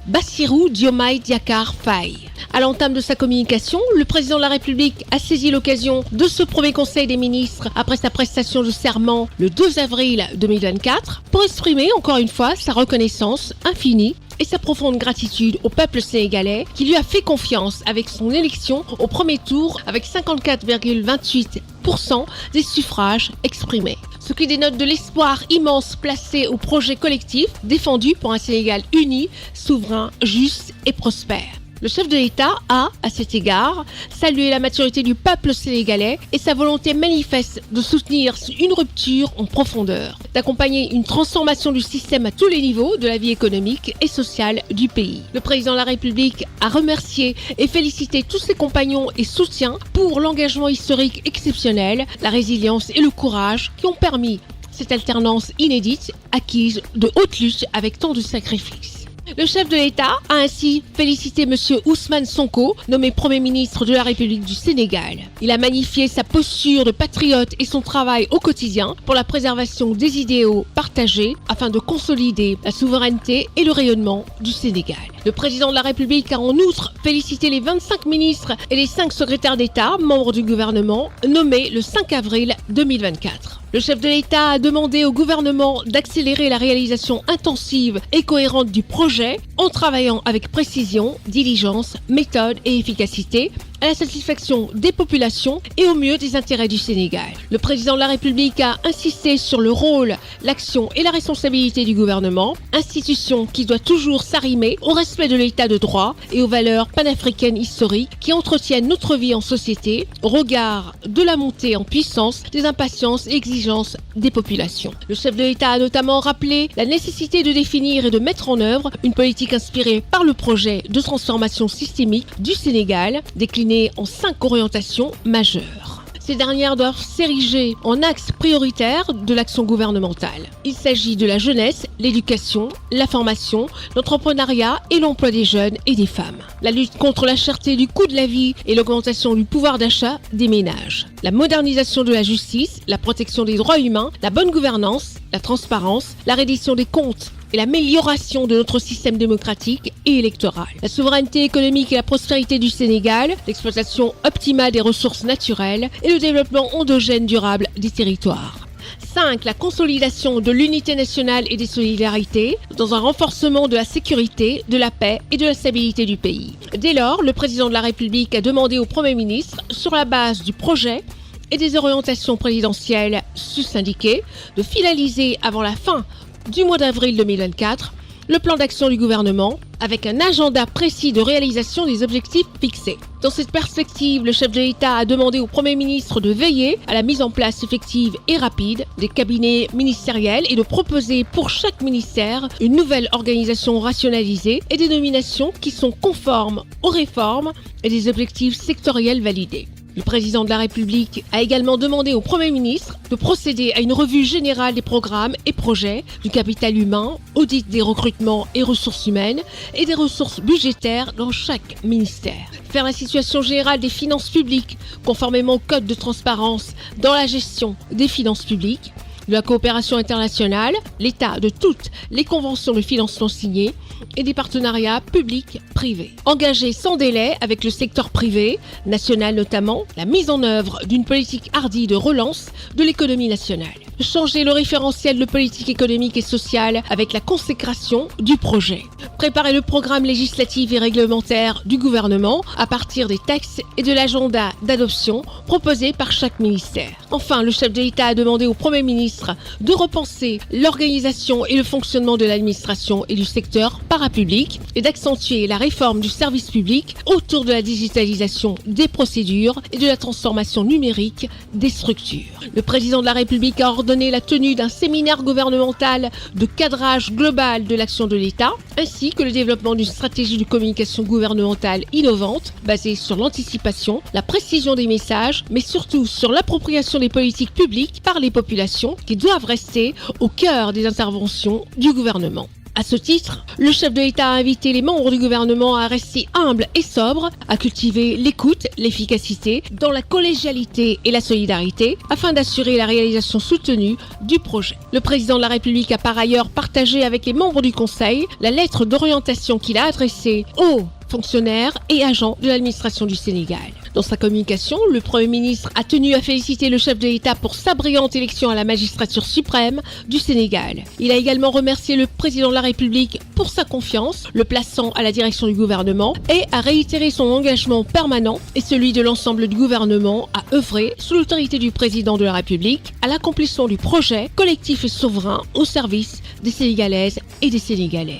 Bassirou Diomaye Diakhar Faye. À l'entame de sa communication, le président de la République a saisi l'occasion de ce premier conseil des ministres après sa prestation de serment le 2 avril 2024 pour exprimer encore une fois sa reconnaissance infinie et sa profonde gratitude au peuple sénégalais qui lui a fait confiance avec son élection au premier tour avec 54,28% des suffrages exprimés. Ce qui dénote de l'espoir immense placé au projet collectif défendu pour un Sénégal uni, souverain, juste et prospère. Le chef de l'État a, à cet égard, salué la maturité du peuple sénégalais et sa volonté manifeste de soutenir une rupture en profondeur, d'accompagner une transformation du système à tous les niveaux de la vie économique et sociale du pays. Le président de la République a remercié et félicité tous ses compagnons et soutiens pour l'engagement historique exceptionnel, la résilience et le courage qui ont permis cette alternance inédite acquise de haute lutte avec tant de sacrifices. Le chef de l'État a ainsi félicité M. Ousmane Sonko, nommé Premier ministre de la République du Sénégal. Il a magnifié sa posture de patriote et son travail au quotidien pour la préservation des idéaux partagés afin de consolider la souveraineté et le rayonnement du Sénégal. Le président de la République a en outre félicité les 25 ministres et les 5 secrétaires d'État, membres du gouvernement, nommés le 5 avril 2024. Le chef de l'État a demandé au gouvernement d'accélérer la réalisation intensive et cohérente du projet en travaillant avec précision, diligence, méthode et efficacité à la satisfaction des populations et au mieux des intérêts du Sénégal. Le président de la République a insisté sur le rôle, l'action et la responsabilité du gouvernement, institution qui doit toujours s'arrimer au respect de l'état de droit et aux valeurs panafricaines historiques qui entretiennent notre vie en société au regard de la montée en puissance des impatiences et exigences des populations. Le chef de l'État a notamment rappelé la nécessité de définir et de mettre en œuvre une politique inspirée par le projet de transformation systémique du Sénégal, décliné en 5 orientations majeures. Ces dernières doivent s'ériger en axes prioritaires de l'action gouvernementale. Il s'agit de la jeunesse, l'éducation, la formation, l'entrepreneuriat et l'emploi des jeunes et des femmes. La lutte contre la cherté du coût de la vie et l'augmentation du pouvoir d'achat des ménages. La modernisation de la justice, la protection des droits humains, la bonne gouvernance, la transparence, la reddition des comptes et l'amélioration de notre système démocratique et électoral. La souveraineté économique et la prospérité du Sénégal, l'exploitation optimale des ressources naturelles et le développement endogène durable des territoires. 5. La consolidation de l'unité nationale et des solidarités dans un renforcement de la sécurité, de la paix et de la stabilité du pays. Dès lors, le président de la République a demandé au Premier ministre, sur la base du projet et des orientations présidentielles sus-indiquées, de finaliser avant la fin du mois d'avril 2024, le plan d'action du gouvernement avec un agenda précis de réalisation des objectifs fixés. Dans cette perspective, le chef de l'État a demandé au Premier ministre de veiller à la mise en place effective et rapide des cabinets ministériels et de proposer pour chaque ministère une nouvelle organisation rationalisée et des nominations qui sont conformes aux réformes et des objectifs sectoriels validés. Le président de la République a également demandé au Premier ministre de procéder à une revue générale des programmes et projets, du capital humain, audit des recrutements et ressources humaines et des ressources budgétaires dans chaque ministère. Faire la situation générale des finances publiques, conformément au code de transparence dans la gestion des finances publiques, de la coopération internationale, l'état de toutes les conventions de financement signées et des partenariats publics-privés. Engager sans délai avec le secteur privé, national notamment, la mise en œuvre d'une politique hardie de relance de l'économie nationale. Changer le référentiel de politique économique et sociale avec la consécration du projet. Préparer le programme législatif et réglementaire du gouvernement à partir des textes et de l'agenda d'adoption proposés par chaque ministère. Enfin, le chef de l'État a demandé au Premier ministre de repenser l'organisation et le fonctionnement de l'administration et du secteur parapublic et d'accentuer la réforme du service public autour de la digitalisation des procédures et de la transformation numérique des structures. Le président de la République a ordonné la tenue d'un séminaire gouvernemental de cadrage global de l'action de l'État, ainsi que le développement d'une stratégie de communication gouvernementale innovante basée sur l'anticipation, la précision des messages, mais surtout sur l'appropriation des politiques publiques par les populations qui doivent rester au cœur des interventions du gouvernement. À ce titre, le chef de l'État a invité les membres du gouvernement à rester humbles et sobres, à cultiver l'écoute, l'efficacité, dans la collégialité et la solidarité, afin d'assurer la réalisation soutenue du projet. Le président de la République a par ailleurs partagé avec les membres du Conseil la lettre d'orientation qu'il a adressée aux fonctionnaires et agents de l'administration du Sénégal. Dans sa communication, le Premier ministre a tenu à féliciter le chef de l'État pour sa brillante élection à la magistrature suprême du Sénégal. Il a également remercié le président de la République pour sa confiance, le plaçant à la direction du gouvernement, et a réitéré son engagement permanent et celui de l'ensemble du gouvernement à œuvrer, sous l'autorité du président de la République, à l'accomplissement du projet collectif et souverain au service des Sénégalaises et des Sénégalais.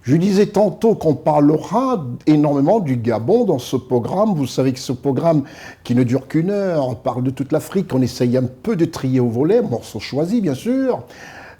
Je disais tantôt qu'on parlera énormément du Gabon dans ce programme. Vous savez que ce programme, qui ne dure qu'1 heure, parle de toute l'Afrique. On essaye un peu de trier au volet, morceaux choisis bien sûr.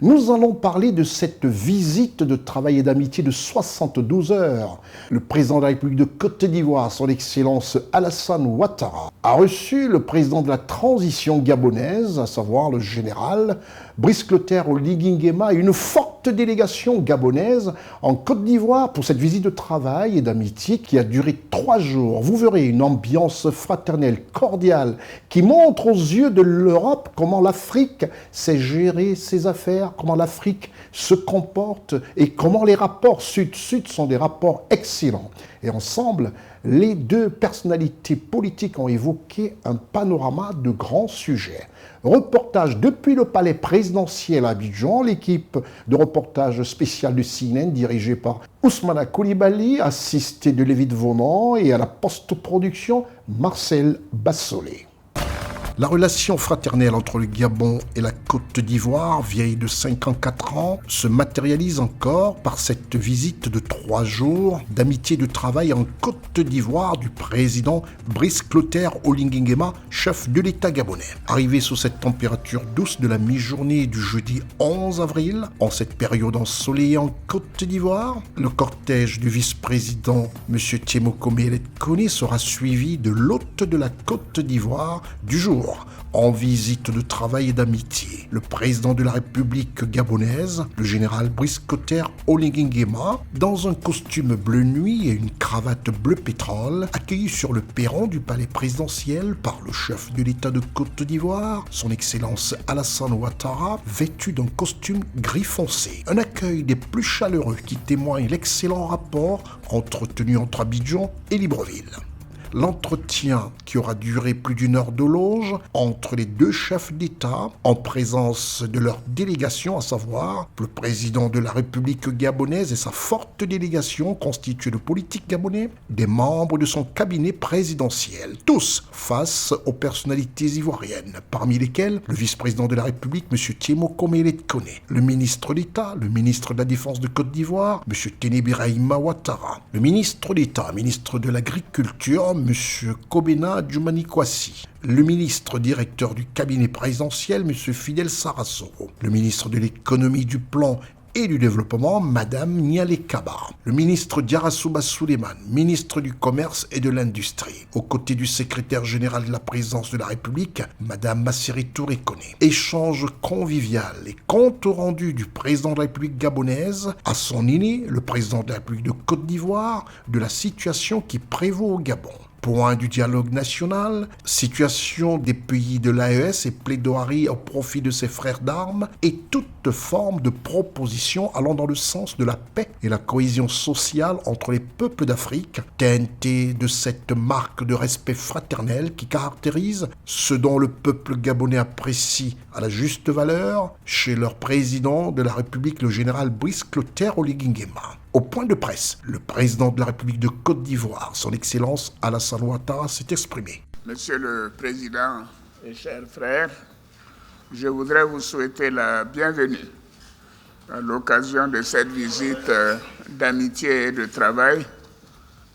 Nous allons parler de cette visite de travail et d'amitié de 72 heures. Le président de la République de Côte d'Ivoire, son Excellence Alassane Ouattara, a reçu le président de la transition gabonaise, à savoir le général Brice Clotaire Oligui Nguema, et une forte délégation gabonaise en Côte d'Ivoire pour cette visite de travail et d'amitié qui a duré 3 jours. Vous verrez une ambiance fraternelle, cordiale, qui montre aux yeux de l'Europe comment l'Afrique sait gérer ses affaires, comment l'Afrique se comporte et comment les rapports sud-sud sont des rapports excellents. Et ensemble, les deux personnalités politiques ont évoqué un panorama de grands sujets. Reportage depuis le palais présidentiel à Abidjan, l'équipe de reportage spécial du CNN dirigée par Ousmana Coulibaly, assisté de Lévite Vonan, et à la post-production Marcel Bassolé. La relation fraternelle entre le Gabon et la Côte d'Ivoire, vieille de 54 ans, se matérialise encore par cette visite de 3 jours d'amitié et de travail en Côte d'Ivoire du président Brice Clotaire Oligui Nguema, chef de l'État gabonais. Arrivé sous cette température douce de la mi-journée du jeudi 11 avril, en cette période ensoleillée en Côte d'Ivoire, le cortège du vice-président M. Tchémoko Koné sera suivi de l'hôte de la Côte d'Ivoire du jour, en visite de travail et d'amitié. Le président de la République gabonaise, le général Brice Clotaire Oligui Nguema, dans un costume bleu nuit et une cravate bleu pétrole, accueilli sur le perron du palais présidentiel par le chef de l'État de Côte d'Ivoire, son Excellence Alassane Ouattara, vêtu d'un costume gris foncé. Un accueil des plus chaleureux qui témoigne l'excellent rapport entretenu entre Abidjan et Libreville. L'entretien, qui aura duré plus d'1 heure de loge entre les deux chefs d'État, en présence de leur délégation, à savoir le président de la République gabonaise et sa forte délégation constituée de politiques gabonais, des membres de son cabinet présidentiel, tous face aux personnalités ivoiriennes, parmi lesquelles le vice-président de la République, M. Tchémoko Koné, le ministre d'État, le ministre de la Défense de Côte d'Ivoire, M. Téné Birahima Ouattara, le ministre d'État, ministre de l'Agriculture, M. Kobena Djoumani Kouassi, le ministre directeur du cabinet présidentiel, M. Fidel Sarasoro, le ministre de l'économie, du plan et du développement, Madame Niale Kaba, le ministre Diarasouba Souleymane, ministre du Commerce et de l'Industrie, aux côtés du secrétaire général de la présidence de la République, Madame Massiri Touré Koné. Échange convivial et compte rendu du président de la République gabonaise à son aîné, le président de la République de Côte d'Ivoire, de la situation qui prévaut au Gabon. Point du dialogue national, situation des pays de l'AES et plaidoirie au profit de ses frères d'armes et toute forme de proposition allant dans le sens de la paix et la cohésion sociale entre les peuples d'Afrique, teintée de cette marque de respect fraternel qui caractérise ce dont le peuple gabonais apprécie à la juste valeur chez leur président de la République, le général Brice Clotaire Oligui Nguema. Au point de presse, le président de la République de Côte d'Ivoire, son Excellence Alassane Ouattara, s'est exprimé. Monsieur le Président et chers frères, je voudrais vous souhaiter la bienvenue à l'occasion de cette visite d'amitié et de travail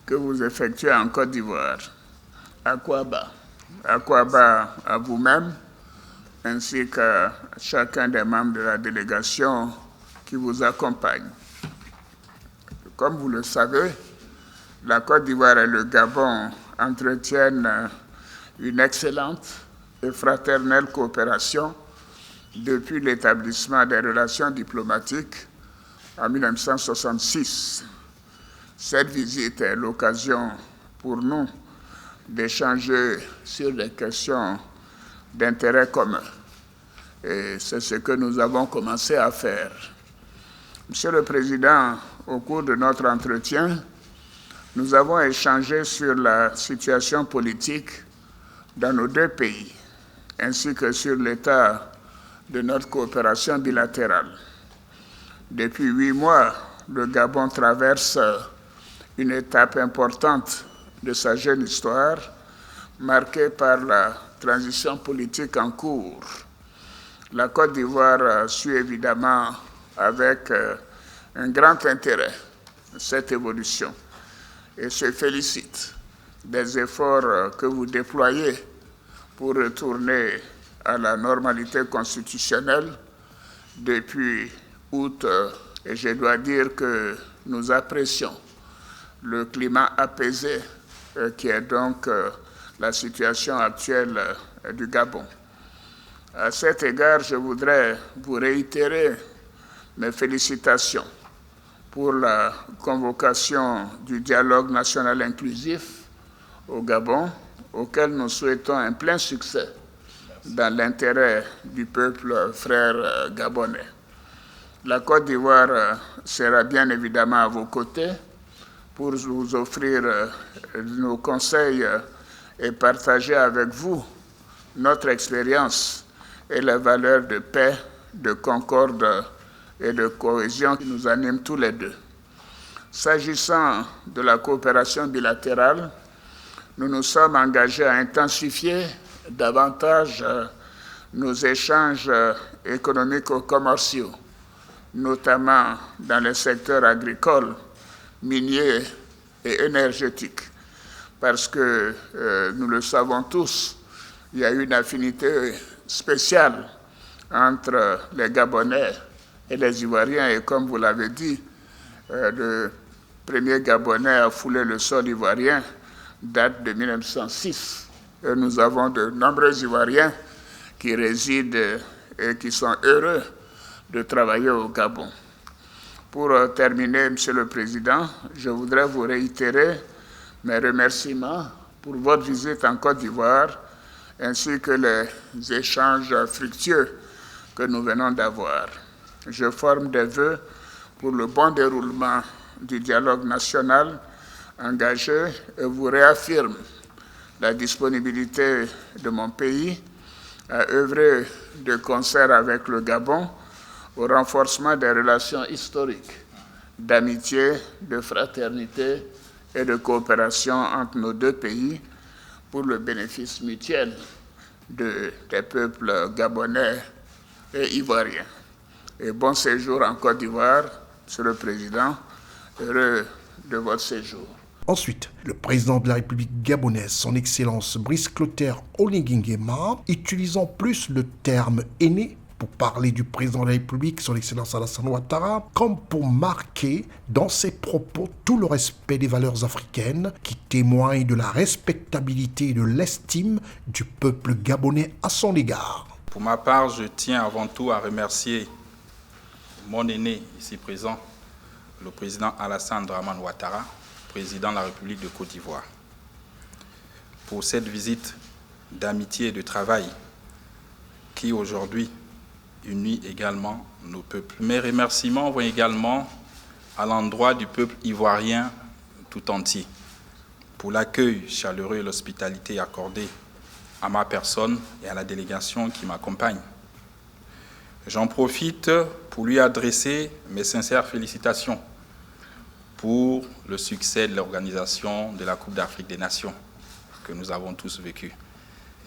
que vous effectuez en Côte d'Ivoire. Akwaba à vous-même, ainsi qu'à chacun des membres de la délégation qui vous accompagne. Comme vous le savez, la Côte d'Ivoire et le Gabon entretiennent une excellente et fraternelle coopération depuis l'établissement des relations diplomatiques en 1966. Cette visite est l'occasion pour nous d'échanger sur des questions d'intérêt commun. Et c'est ce que nous avons commencé à faire. Monsieur le Président, au cours de notre entretien, nous avons échangé sur la situation politique dans nos deux pays, ainsi que sur l'état de notre coopération bilatérale. Depuis 8 mois, le Gabon traverse une étape importante de sa jeune histoire, marquée par la transition politique en cours. La Côte d'Ivoire suit évidemment avec un grand intérêt cette évolution et se félicite des efforts que vous déployez pour retourner à la normalité constitutionnelle depuis août et je dois dire que nous apprécions le climat apaisé qui est donc la situation actuelle du Gabon. À cet égard, je voudrais vous réitérer mes félicitations pour la convocation du dialogue national inclusif au Gabon, auquel nous souhaitons un plein succès dans l'intérêt du peuple frère gabonais. La Côte d'Ivoire sera bien évidemment à vos côtés pour vous offrir nos conseils et partager avec vous notre expérience et les valeurs de paix, de concorde et de cohésion qui nous animent tous les deux. S'agissant de la coopération bilatérale, nous nous sommes engagés à intensifier davantage nos échanges économiques et commerciaux, notamment dans les secteurs agricoles, miniers et énergétiques, parce que nous le savons tous, il y a une affinité spéciale entre les Gabonais et les Ivoiriens, et comme vous l'avez dit, le premier Gabonais à fouler le sol ivoirien date de 1906. Et nous avons de nombreux Ivoiriens qui résident et qui sont heureux de travailler au Gabon. Pour terminer, Monsieur le Président, je voudrais vous réitérer mes remerciements pour votre visite en Côte d'Ivoire ainsi que les échanges fructueux que nous venons d'avoir. Je forme des vœux pour le bon déroulement du dialogue national engagé et vous réaffirme la disponibilité de mon pays à œuvrer de concert avec le Gabon au renforcement des relations historiques, d'amitié, de fraternité et de coopération entre nos deux pays pour le bénéfice mutuel des peuples gabonais et ivoiriens. Et bon séjour en Côte d'Ivoire, Monsieur le Président, heureux de votre séjour. Ensuite, le président de la République gabonaise, son Excellence Brice Clotaire Oligui Nguema, utilisant plus le terme aîné pour parler du président de la République, son Excellence Alassane Ouattara, comme pour marquer dans ses propos tout le respect des valeurs africaines qui témoignent de la respectabilité et de l'estime du peuple gabonais à son égard. Pour ma part, je tiens avant tout à remercier mon aîné ici présent, le président Alassane Dramane Ouattara, président de la République de Côte d'Ivoire, pour cette visite d'amitié et de travail qui aujourd'hui unit également nos peuples. Mes remerciements vont également à l'endroit du peuple ivoirien tout entier pour l'accueil chaleureux et l'hospitalité accordée à ma personne et à la délégation qui m'accompagne. J'en profite pour lui adresser mes sincères félicitations pour le succès de l'organisation de la Coupe d'Afrique des Nations que nous avons tous vécu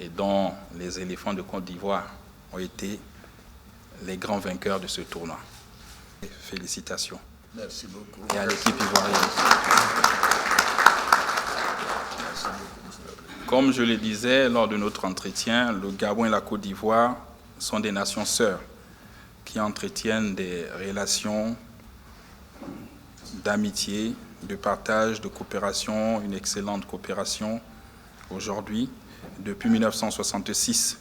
et dont les éléphants de Côte d'Ivoire ont été les grands vainqueurs de ce tournoi. Félicitations. Merci beaucoup. Et à l'équipe ivoirienne. Comme je le disais lors de notre entretien, le Gabon et la Côte d'Ivoire sont des nations sœurs qui entretiennent des relations d'amitié, de partage, de coopération, une excellente coopération aujourd'hui, depuis 1966.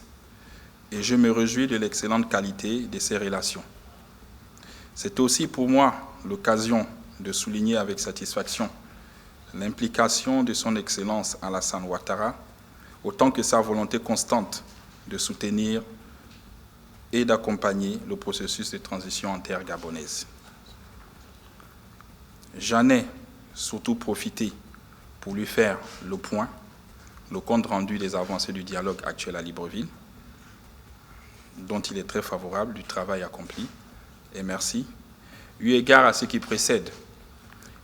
Et je me réjouis de l'excellente qualité de ces relations. C'est aussi pour moi l'occasion de souligner avec satisfaction l'implication de son Excellence Alassane Ouattara, autant que sa volonté constante de soutenir et d'accompagner le processus de transition intergabonaise. J'en ai surtout profité pour lui faire le point, le compte rendu des avancées du dialogue actuel à Libreville, dont il est très favorable du travail accompli, et merci. Eu égard à ce qui précède,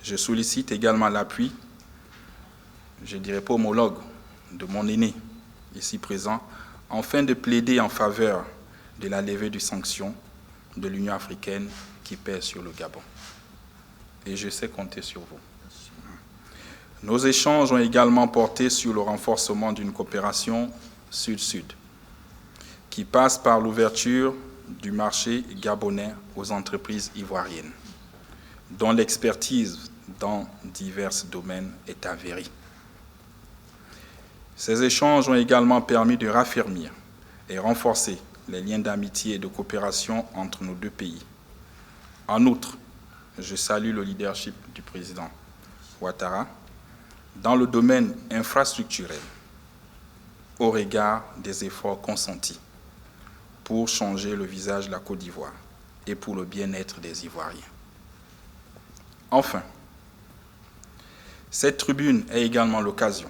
je sollicite également l'appui, je dirais pas homologue, de mon aîné, ici présent, afin de plaider en faveur de la levée des sanctions de l'Union africaine qui pèse sur le Gabon. Et je sais compter sur vous. Nos échanges ont également porté sur le renforcement d'une coopération sud-sud, qui passe par l'ouverture du marché gabonais aux entreprises ivoiriennes, dont l'expertise dans divers domaines est avérée. Ces échanges ont également permis de raffermir et renforcer les liens d'amitié et de coopération entre nos deux pays. En outre, je salue le leadership du président Ouattara dans le domaine infrastructurel au regard des efforts consentis pour changer le visage de la Côte d'Ivoire et pour le bien-être des Ivoiriens. Enfin, cette tribune est également l'occasion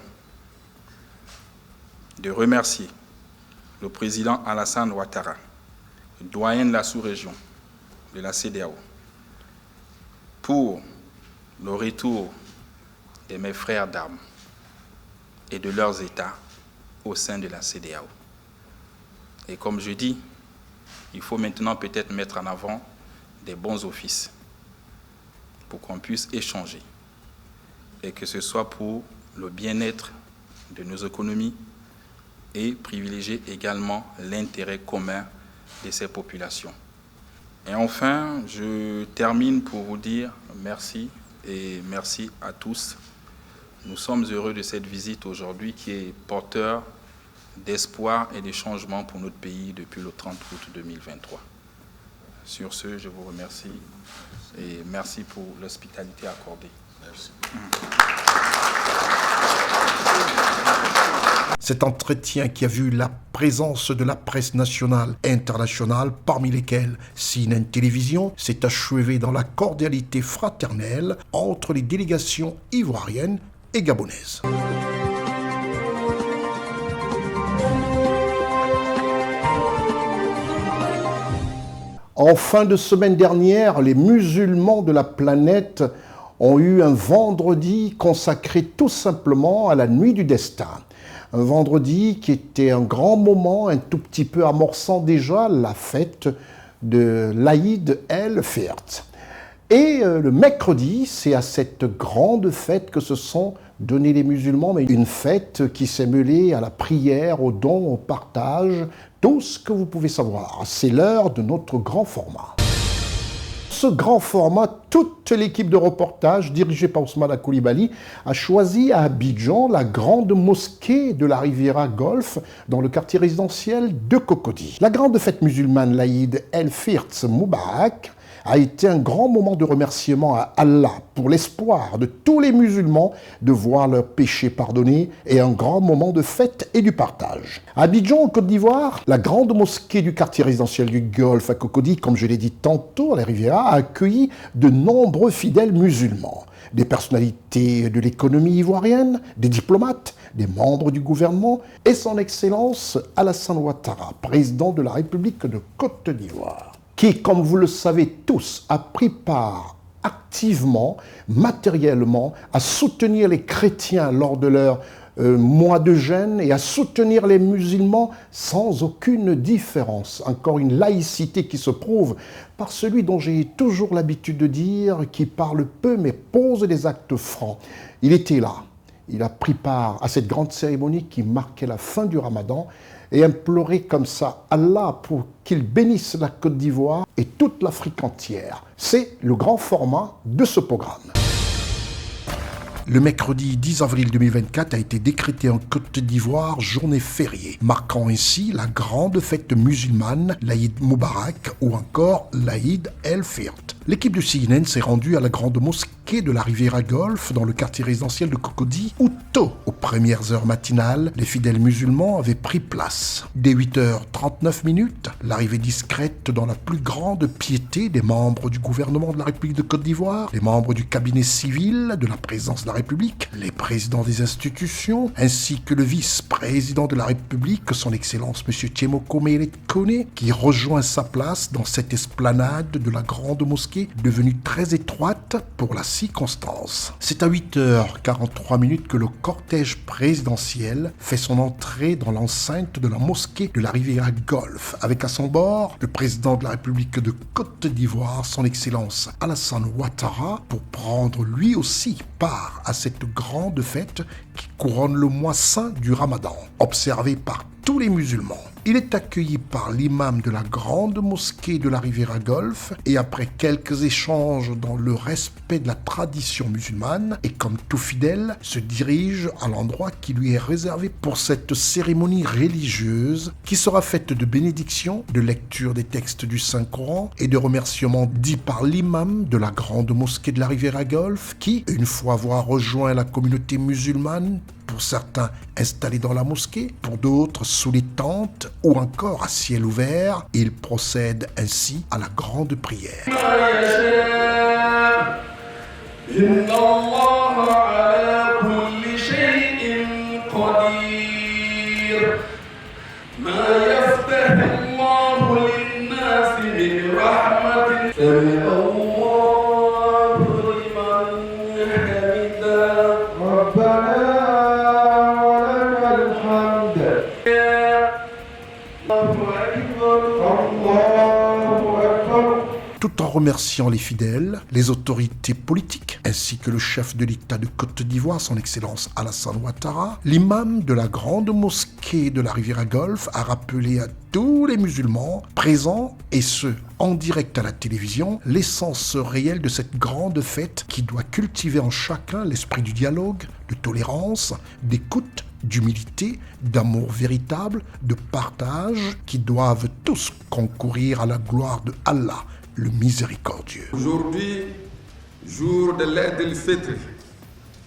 de remercier le président Alassane Ouattara, doyen de la sous-région de la CEDEAO, pour le retour de mes frères d'armes et de leurs États au sein de la CEDEAO. Et comme je dis, il faut maintenant peut-être mettre en avant des bons offices pour qu'on puisse échanger et que ce soit pour le bien-être de nos économies et privilégier également l'intérêt commun de ces populations. Et enfin, je termine pour vous dire merci et merci à tous. Nous sommes heureux de cette visite aujourd'hui qui est porteur d'espoir et de changement pour notre pays depuis le 30 août 2023. Sur ce, je vous remercie et merci pour l'hospitalité accordée. Merci. Cet entretien qui a vu la présence de la presse nationale et internationale, parmi lesquelles CNN Télévision, s'est achevé dans la cordialité fraternelle entre les délégations ivoiriennes et gabonaises. En fin de semaine dernière, les musulmans de la planète ont eu un vendredi consacré tout simplement à la nuit du destin. Un vendredi qui était un grand moment, un tout petit peu amorçant déjà la fête de l'Aïd el-Fitr. Et le mercredi, c'est à cette grande fête que se sont donnés les musulmans, mais une fête qui s'est mêlée à la prière, au don, au partage, tout ce que vous pouvez savoir. C'est l'heure de notre grand format. Ce grand format, toute l'équipe de reportage dirigée par Ousmane Koulibaly a choisi à Abidjan la grande mosquée de la Riviera Golfe dans le quartier résidentiel de Cocody. La grande fête musulmane, l'Aïd el-Fitr Moubarak, a été un grand moment de remerciement à Allah pour l'espoir de tous les musulmans de voir leurs péchés pardonnés et un grand moment de fête et du partage. À Abidjan, en Côte d'Ivoire, la grande mosquée du quartier résidentiel du Golfe à Cocody, comme je l'ai dit tantôt à la Riviera, a accueilli de nombreux fidèles musulmans. Des personnalités de l'économie ivoirienne, des diplomates, des membres du gouvernement et son Excellence Alassane Ouattara, président de la République de Côte d'Ivoire, qui, comme vous le savez tous, a pris part activement, matériellement, à soutenir les chrétiens lors de leur mois de jeûne et à soutenir les musulmans sans aucune différence. Encore une laïcité qui se prouve par celui dont j'ai toujours l'habitude de dire, qui parle peu mais pose des actes francs. Il était là. Il a pris part à cette grande cérémonie qui marquait la fin du Ramadan et implorer comme ça Allah pour qu'il bénisse la Côte d'Ivoire et toute l'Afrique entière. C'est le grand format de ce programme. Le mercredi 10 avril 2024 a été décrété en Côte d'Ivoire journée fériée, marquant ainsi la grande fête musulmane, l'Aïd Moubarak ou encore l'Aïd el-Fitr. L'équipe de CNN s'est rendue à la grande mosquée de la Riviera Golfe dans le quartier résidentiel de Cocody, où tôt, aux premières heures matinales, les fidèles musulmans avaient pris place. Dès 8h39, l'arrivée discrète dans la plus grande piété des membres du gouvernement de la République de Côte d'Ivoire, les membres du cabinet civil de la présidence de la République, les présidents des institutions, ainsi que le vice-président de la République, son Excellence M. Tchemoko Meiret Kone, qui rejoint sa place dans cette esplanade de la grande mosquée devenue très étroite pour la circonstance. C'est à 8h43 que le cortège présidentiel fait son entrée dans l'enceinte de la mosquée de la Riviera Golfe, avec à son bord le président de la République de Côte d'Ivoire, son Excellence Alassane Ouattara, pour prendre lui aussi part à cette grande fête qui couronne le mois saint du Ramadan, observé par tous les musulmans. Il est accueilli par l'imam de la grande mosquée de la Riviera Golf et après quelques échanges dans le respect de la tradition musulmane et comme tout fidèle, se dirige à l'endroit qui lui est réservé pour cette cérémonie religieuse qui sera faite de bénédictions, de lecture des textes du Saint-Coran et de remerciements dits par l'imam de la grande mosquée de la Riviera Golf qui, une fois avoir rejoint la communauté musulmane, pour certains installés dans la mosquée, pour d'autres sous les tentes ou encore à ciel ouvert, il procède ainsi à la grande prière. Tout en remerciant les fidèles, les autorités politiques, ainsi que le chef de l'État de Côte d'Ivoire, son Excellence Alassane Ouattara, l'imam de la grande mosquée de la Riviera Golf a rappelé à tous les musulmans présents, et ce, en direct à la télévision, l'essence réelle de cette grande fête qui doit cultiver en chacun l'esprit du dialogue, de tolérance, d'écoute, d'humilité, d'amour véritable, de partage, qui doivent tous concourir à la gloire de Allah, le miséricordieux. Aujourd'hui, jour de l'Eid el-Fitr,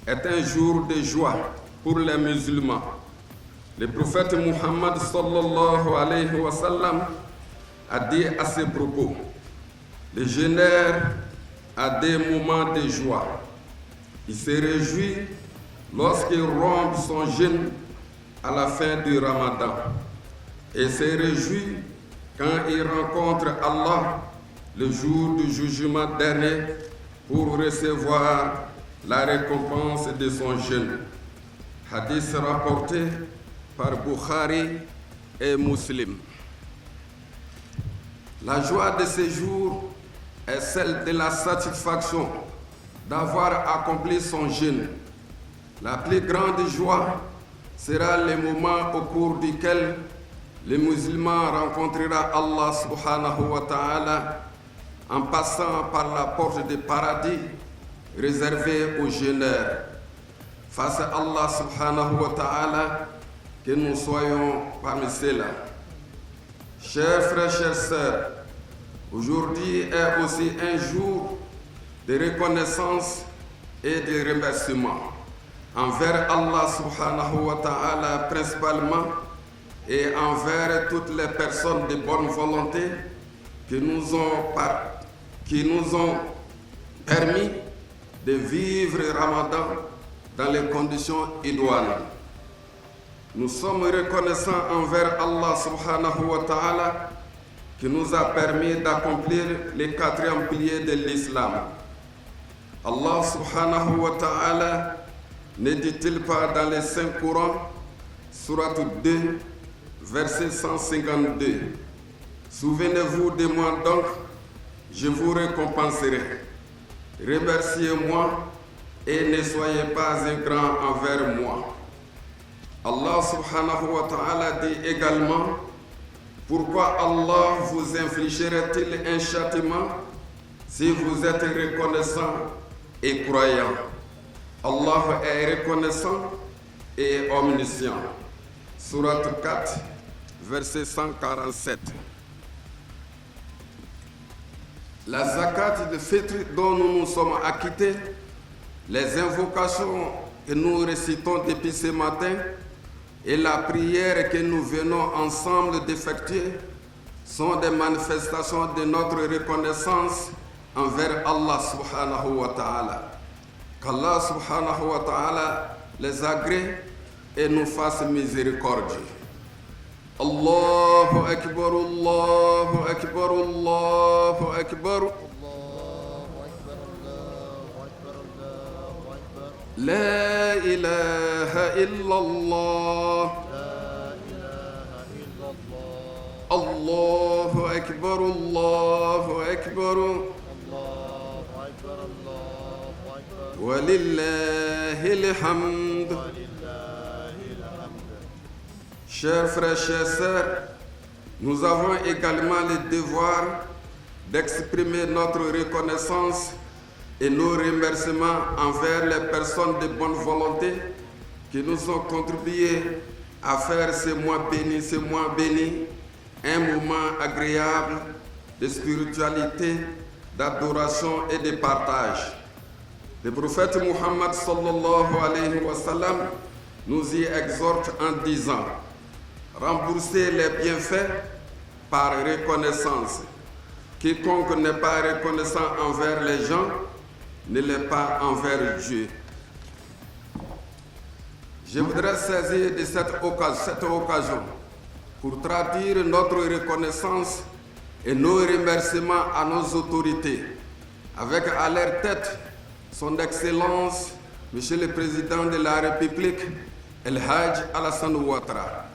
est un jour de joie pour les musulmans. Le prophète Muhammad sallallahu alayhi wa sallam a dit à ses propos: le jeûneur a des moments de joie. Il se réjouit lorsqu'il rompt son jeûne à la fin du Ramadan et se réjouit quand il rencontre Allah le jour du jugement dernier pour recevoir la récompense de son jeûne. Hadith rapporté par Bukhari et Muslim. La joie de ce jour est celle de la satisfaction d'avoir accompli son jeûne. La plus grande joie sera le moment au cours duquel le musulman rencontrera Allah subhanahu wa ta'ala en passant par la porte du paradis réservée aux jeûneurs. Face à Allah subhanahu wa ta'ala, que nous soyons parmi ceux-là. Chers frères, chères sœurs, aujourd'hui est aussi un jour de reconnaissance et de remerciement envers Allah subhanahu wa ta'ala principalement et envers toutes les personnes de bonne volonté qui nous ont permis de vivre le Ramadan dans les conditions idoines. Nous sommes reconnaissants envers Allah subhanahu wa ta'ala qui nous a permis d'accomplir les 4e piliers de l'islam. Allah subhanahu wa ta'ala ne dit-il pas dans les 5 Corans, Sourate 2, verset 152, souvenez-vous de moi donc, je vous récompenserai. Remerciez-moi et ne soyez pas ingrats envers moi. Allah subhanahu wa ta'ala dit également: pourquoi Allah vous infligerait-il un châtiment si vous êtes reconnaissant et croyant? Allah est reconnaissant et omniscient. Sourate 4, verset 147. La zakat de fitr dont nous nous sommes acquittés, les invocations que nous récitons depuis ce matin et la prière que nous venons ensemble d'effectuer sont des manifestations de notre reconnaissance envers Allah subhanahu wa ta'ala. Qu'Allah subhanahu wa ta'ala les agrée et nous fasse miséricorde. Allahu Akbar, Allahu Akbar, Allahu Akbar. La ilaha illallah. Allahu Akbar, Allahu Akbar. Walillahi alhamd. Chers frères, chères sœurs, nous avons également le devoir d'exprimer notre reconnaissance et nos remerciements envers les personnes de bonne volonté qui nous ont contribué à faire ce mois béni, un moment agréable de spiritualité, d'adoration et de partage. Le prophète Muhammad sallallahu alayhi wa sallam nous y exhorte en disant: remboursez les bienfaits par reconnaissance. Quiconque n'est pas reconnaissant envers les gens ne l'est pas envers Dieu. Je voudrais saisir de cette occasion pour traduire notre reconnaissance et nos remerciements à nos autorités, avec à leur tête son Excellence, Monsieur le Président de la République, El Hadj Alassane Ouattara,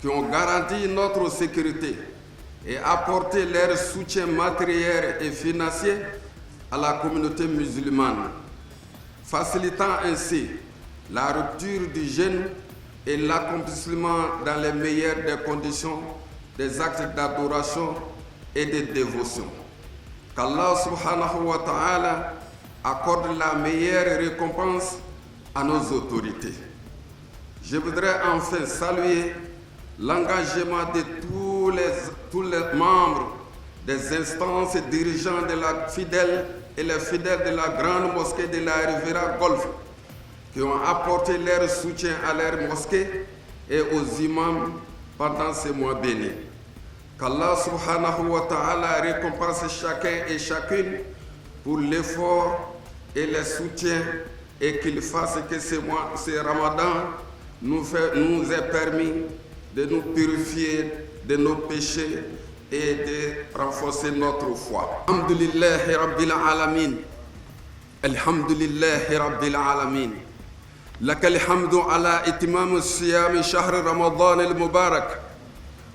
qui ont garanti notre sécurité et apporté leur soutien matériel et financier à la communauté musulmane, facilitant ainsi la rupture du jeûne et l'accomplissement dans les meilleures des conditions des actes d'adoration et de dévotion. Qu'Allah subhanahu wa ta'ala accorde la meilleure récompense à nos autorités. Je voudrais enfin saluer l'engagement de tous les membres des instances et dirigeants de la fidèle et les fidèles de la grande mosquée de la Riviera Golfe qui ont apporté leur soutien à leur mosquée et aux imams pendant ces mois bénis. Qu'Allah subhanahu wa ta'ala récompense chacun et chacune pour l'effort et le soutien et qu'il fasse que ce Ramadan nous ait permis de nous purifier de nos péchés et de renforcer notre foi. Alhamdulillahi Rabbil Alamin. Alhamdulillahi Rabbil Alamin. لك الحمد على إتمام الصيام شهر رمضان المبارك.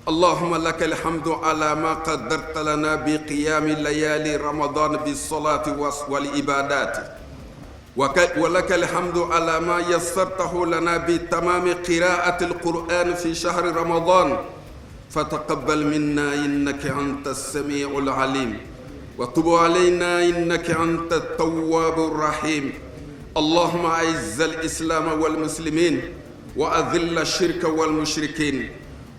اللهم لك الحمد على ما قدرت لنا بقيام ليالي رمضان بالصلاة والعبادات. ولك الحمد على ما يسرته لنا بتمام قراءة القرآن في شهر رمضان. فتقبل منا إنك أنت السميع العليم وتب علينا إنك أنت التواب الرحيم. اللهم أعز الإسلام والمسلمين وأذل الشرك والمشركين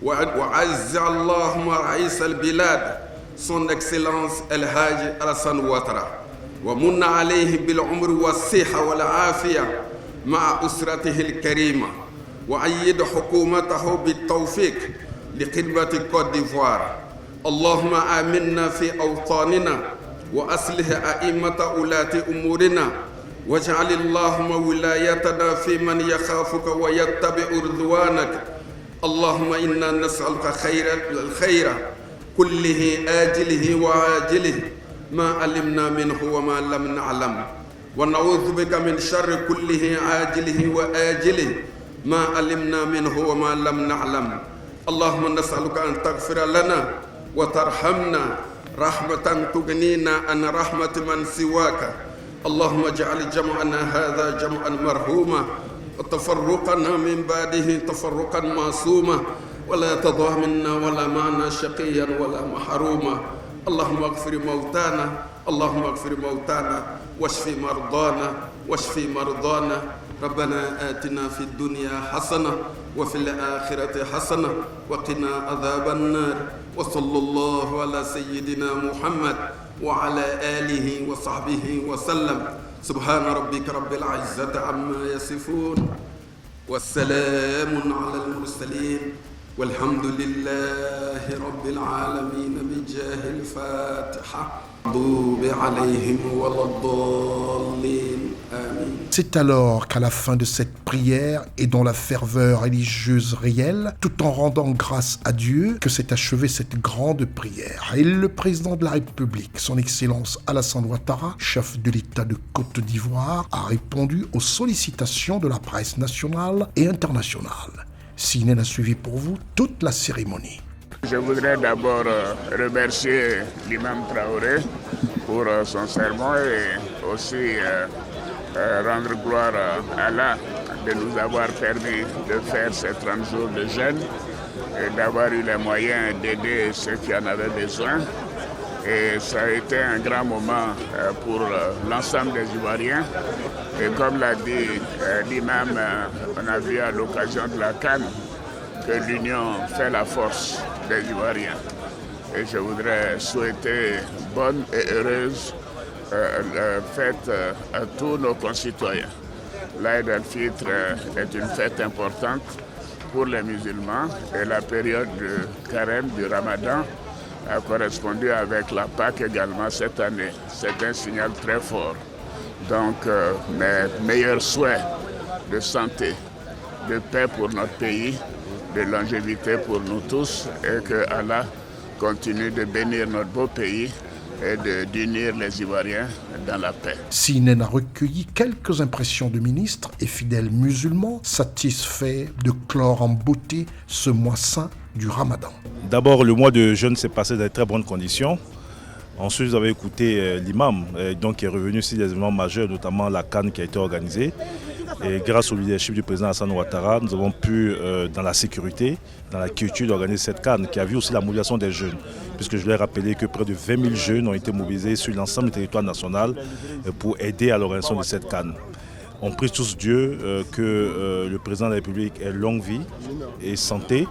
وأعز اللهم رئيس البلاد son excellence El Hadj Alassane Ouattara ومن عليه بالعمر والصحة والعافية مع أسرته الكريمة وأيد حكومته بالتوفيق لخدمة كوت ديفوار. اللهم آمنا في أوطاننا وأصلح أئمة ولاة أمورنا واجعل اللهم ولايتنا في من يخافك ويتبع رضوانك. اللهم إنا نسألك الخير كله آجله وعاجله ما علمنا منه وما لم نعلم ونعوذ بك من شر كله عاجله وآجله ما علمنا منه وما لم نعلم. اللهم نسألك أن تغفر لنا وترحمنا رحمة تغنينا عن رحمة من سواك. اللهم اجعل جمعنا هذا جمعا مرحوما وتفرقنا من بعده تفرقا معصوما ولا تضع منا ولا معنا شقيا ولا محروما. اللهم اغفر موتانا اللهم اغفر موتانا واشف مرضانا واشف مرضانا. ربنا آتنا في الدنيا حسنة وفي الآخرة حسنة وقنا عذاب النار. وصلى الله على سيدنا محمد وعلى آله وصحبه وسلم. سبحان ربك رب العزة عما يصفون والسلام على المرسلين والحمد لله رب العالمين بجاه الفاتحة. مغضوب عليهم ولا الضالين. آمين. C'est alors qu'à la fin de cette prière et dans la ferveur religieuse réelle, tout en rendant grâce à Dieu, que s'est achevée cette grande prière. Et le président de la République, son Excellence Alassane Ouattara, chef de l'État de Côte d'Ivoire, a répondu aux sollicitations de la presse nationale et internationale. CNN a suivi pour vous toute la cérémonie. Je voudrais d'abord remercier l'imam Traoré pour son sermon et aussi rendre gloire à Allah de nous avoir permis de faire ces 30 jours de jeûne d'avoir eu les moyens d'aider ceux qui en avaient besoin. Et ça a été un grand moment pour l'ensemble des Ivoiriens. Et comme l'a dit l'imam, on a vu à l'occasion de la CAN que l'union fait la force des Ivoiriens. Et je voudrais souhaiter bonne et heureuse fête à tous nos concitoyens. L'Aïd el-Fitr est une fête importante pour les musulmans et la période de carême du Ramadan a correspondu avec la Pâque également cette année. C'est un signal très fort. Donc mes meilleurs souhaits de santé, de paix pour notre pays, de longévité pour nous tous et que Allah continue de bénir notre beau pays et d'unir les Ivoiriens dans la paix. CNN a recueilli quelques impressions de ministres et fidèles musulmans satisfaits de clore en beauté ce mois saint du Ramadan. D'abord, le mois de jeûne s'est passé dans de très bonnes conditions. Ensuite, vous avez écouté l'imam, donc qui est revenu sur des événements majeurs, notamment la CAN qui a été organisée. Et grâce au leadership du président Alassane Ouattara, nous avons pu, dans la sécurité, dans la quiétude, organiser cette CAN qui a vu aussi la mobilisation des jeunes. Puisque je leur ai rappelé que près de 20 000 jeunes ont été mobilisés sur l'ensemble du territoire national pour aider à l'organisation de cette CAN. On prie tous Dieu que le président de la République ait longue vie et santé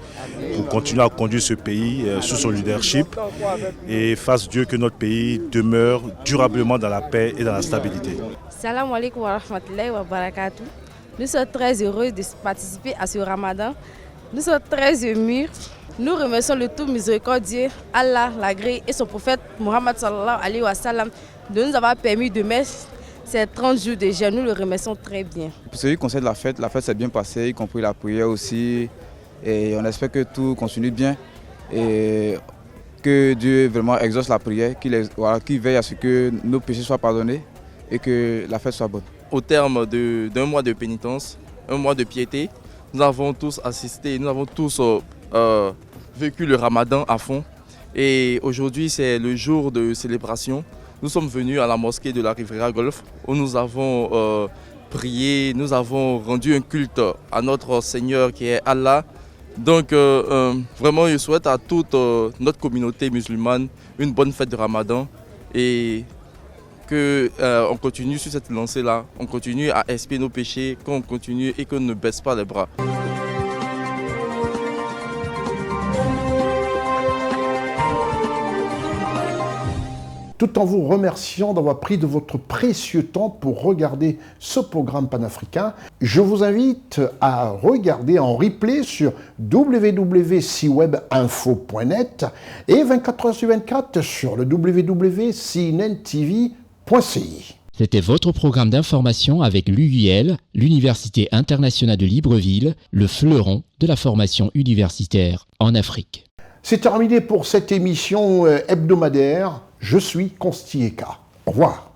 pour continuer à conduire ce pays sous son leadership et fasse Dieu que notre pays demeure durablement dans la paix et dans la stabilité. Salam alaikum wa rahmatullahi wa barakatuh. Nous sommes très heureux de participer à ce Ramadan. Nous sommes très émus. Nous remercions le tout miséricordieux, Allah, la gré et son prophète Mohammed sallallahu alayhi wa sallam de nous avoir permis de mettre ces 30 jours de jeûne. Nous le remercions très bien. Pour ce qui concerne la fête s'est bien passée, y compris la prière aussi. Et on espère que tout continue bien et que Dieu vraiment exauce la prière, qu'il veille à ce que nos péchés soient pardonnés et que la fête soit bonne. Au terme d'un mois de pénitence, un mois de piété, nous avons tous assisté, nous avons tous vécu le Ramadan à fond. Et aujourd'hui, c'est le jour de célébration. Nous sommes venus à la mosquée de la Riviera Golf où nous avons prié, nous avons rendu un culte à notre Seigneur qui est Allah. Donc vraiment, je souhaite à toute notre communauté musulmane une bonne fête de Ramadan et qu'on continue sur cette lancée-là, on continue à expier nos péchés, qu'on continue et qu'on ne baisse pas les bras. Tout en vous remerciant d'avoir pris de votre précieux temps pour regarder ce programme panafricain, je vous invite à regarder en replay sur www.cwebinfo.net et 24h/24 sur le www.cnntv.ci. C'était votre programme d'information avec l'UIL, l'Université internationale de Libreville, le fleuron de la formation universitaire en Afrique. C'est terminé pour cette émission hebdomadaire. Je suis Constieka. Au revoir.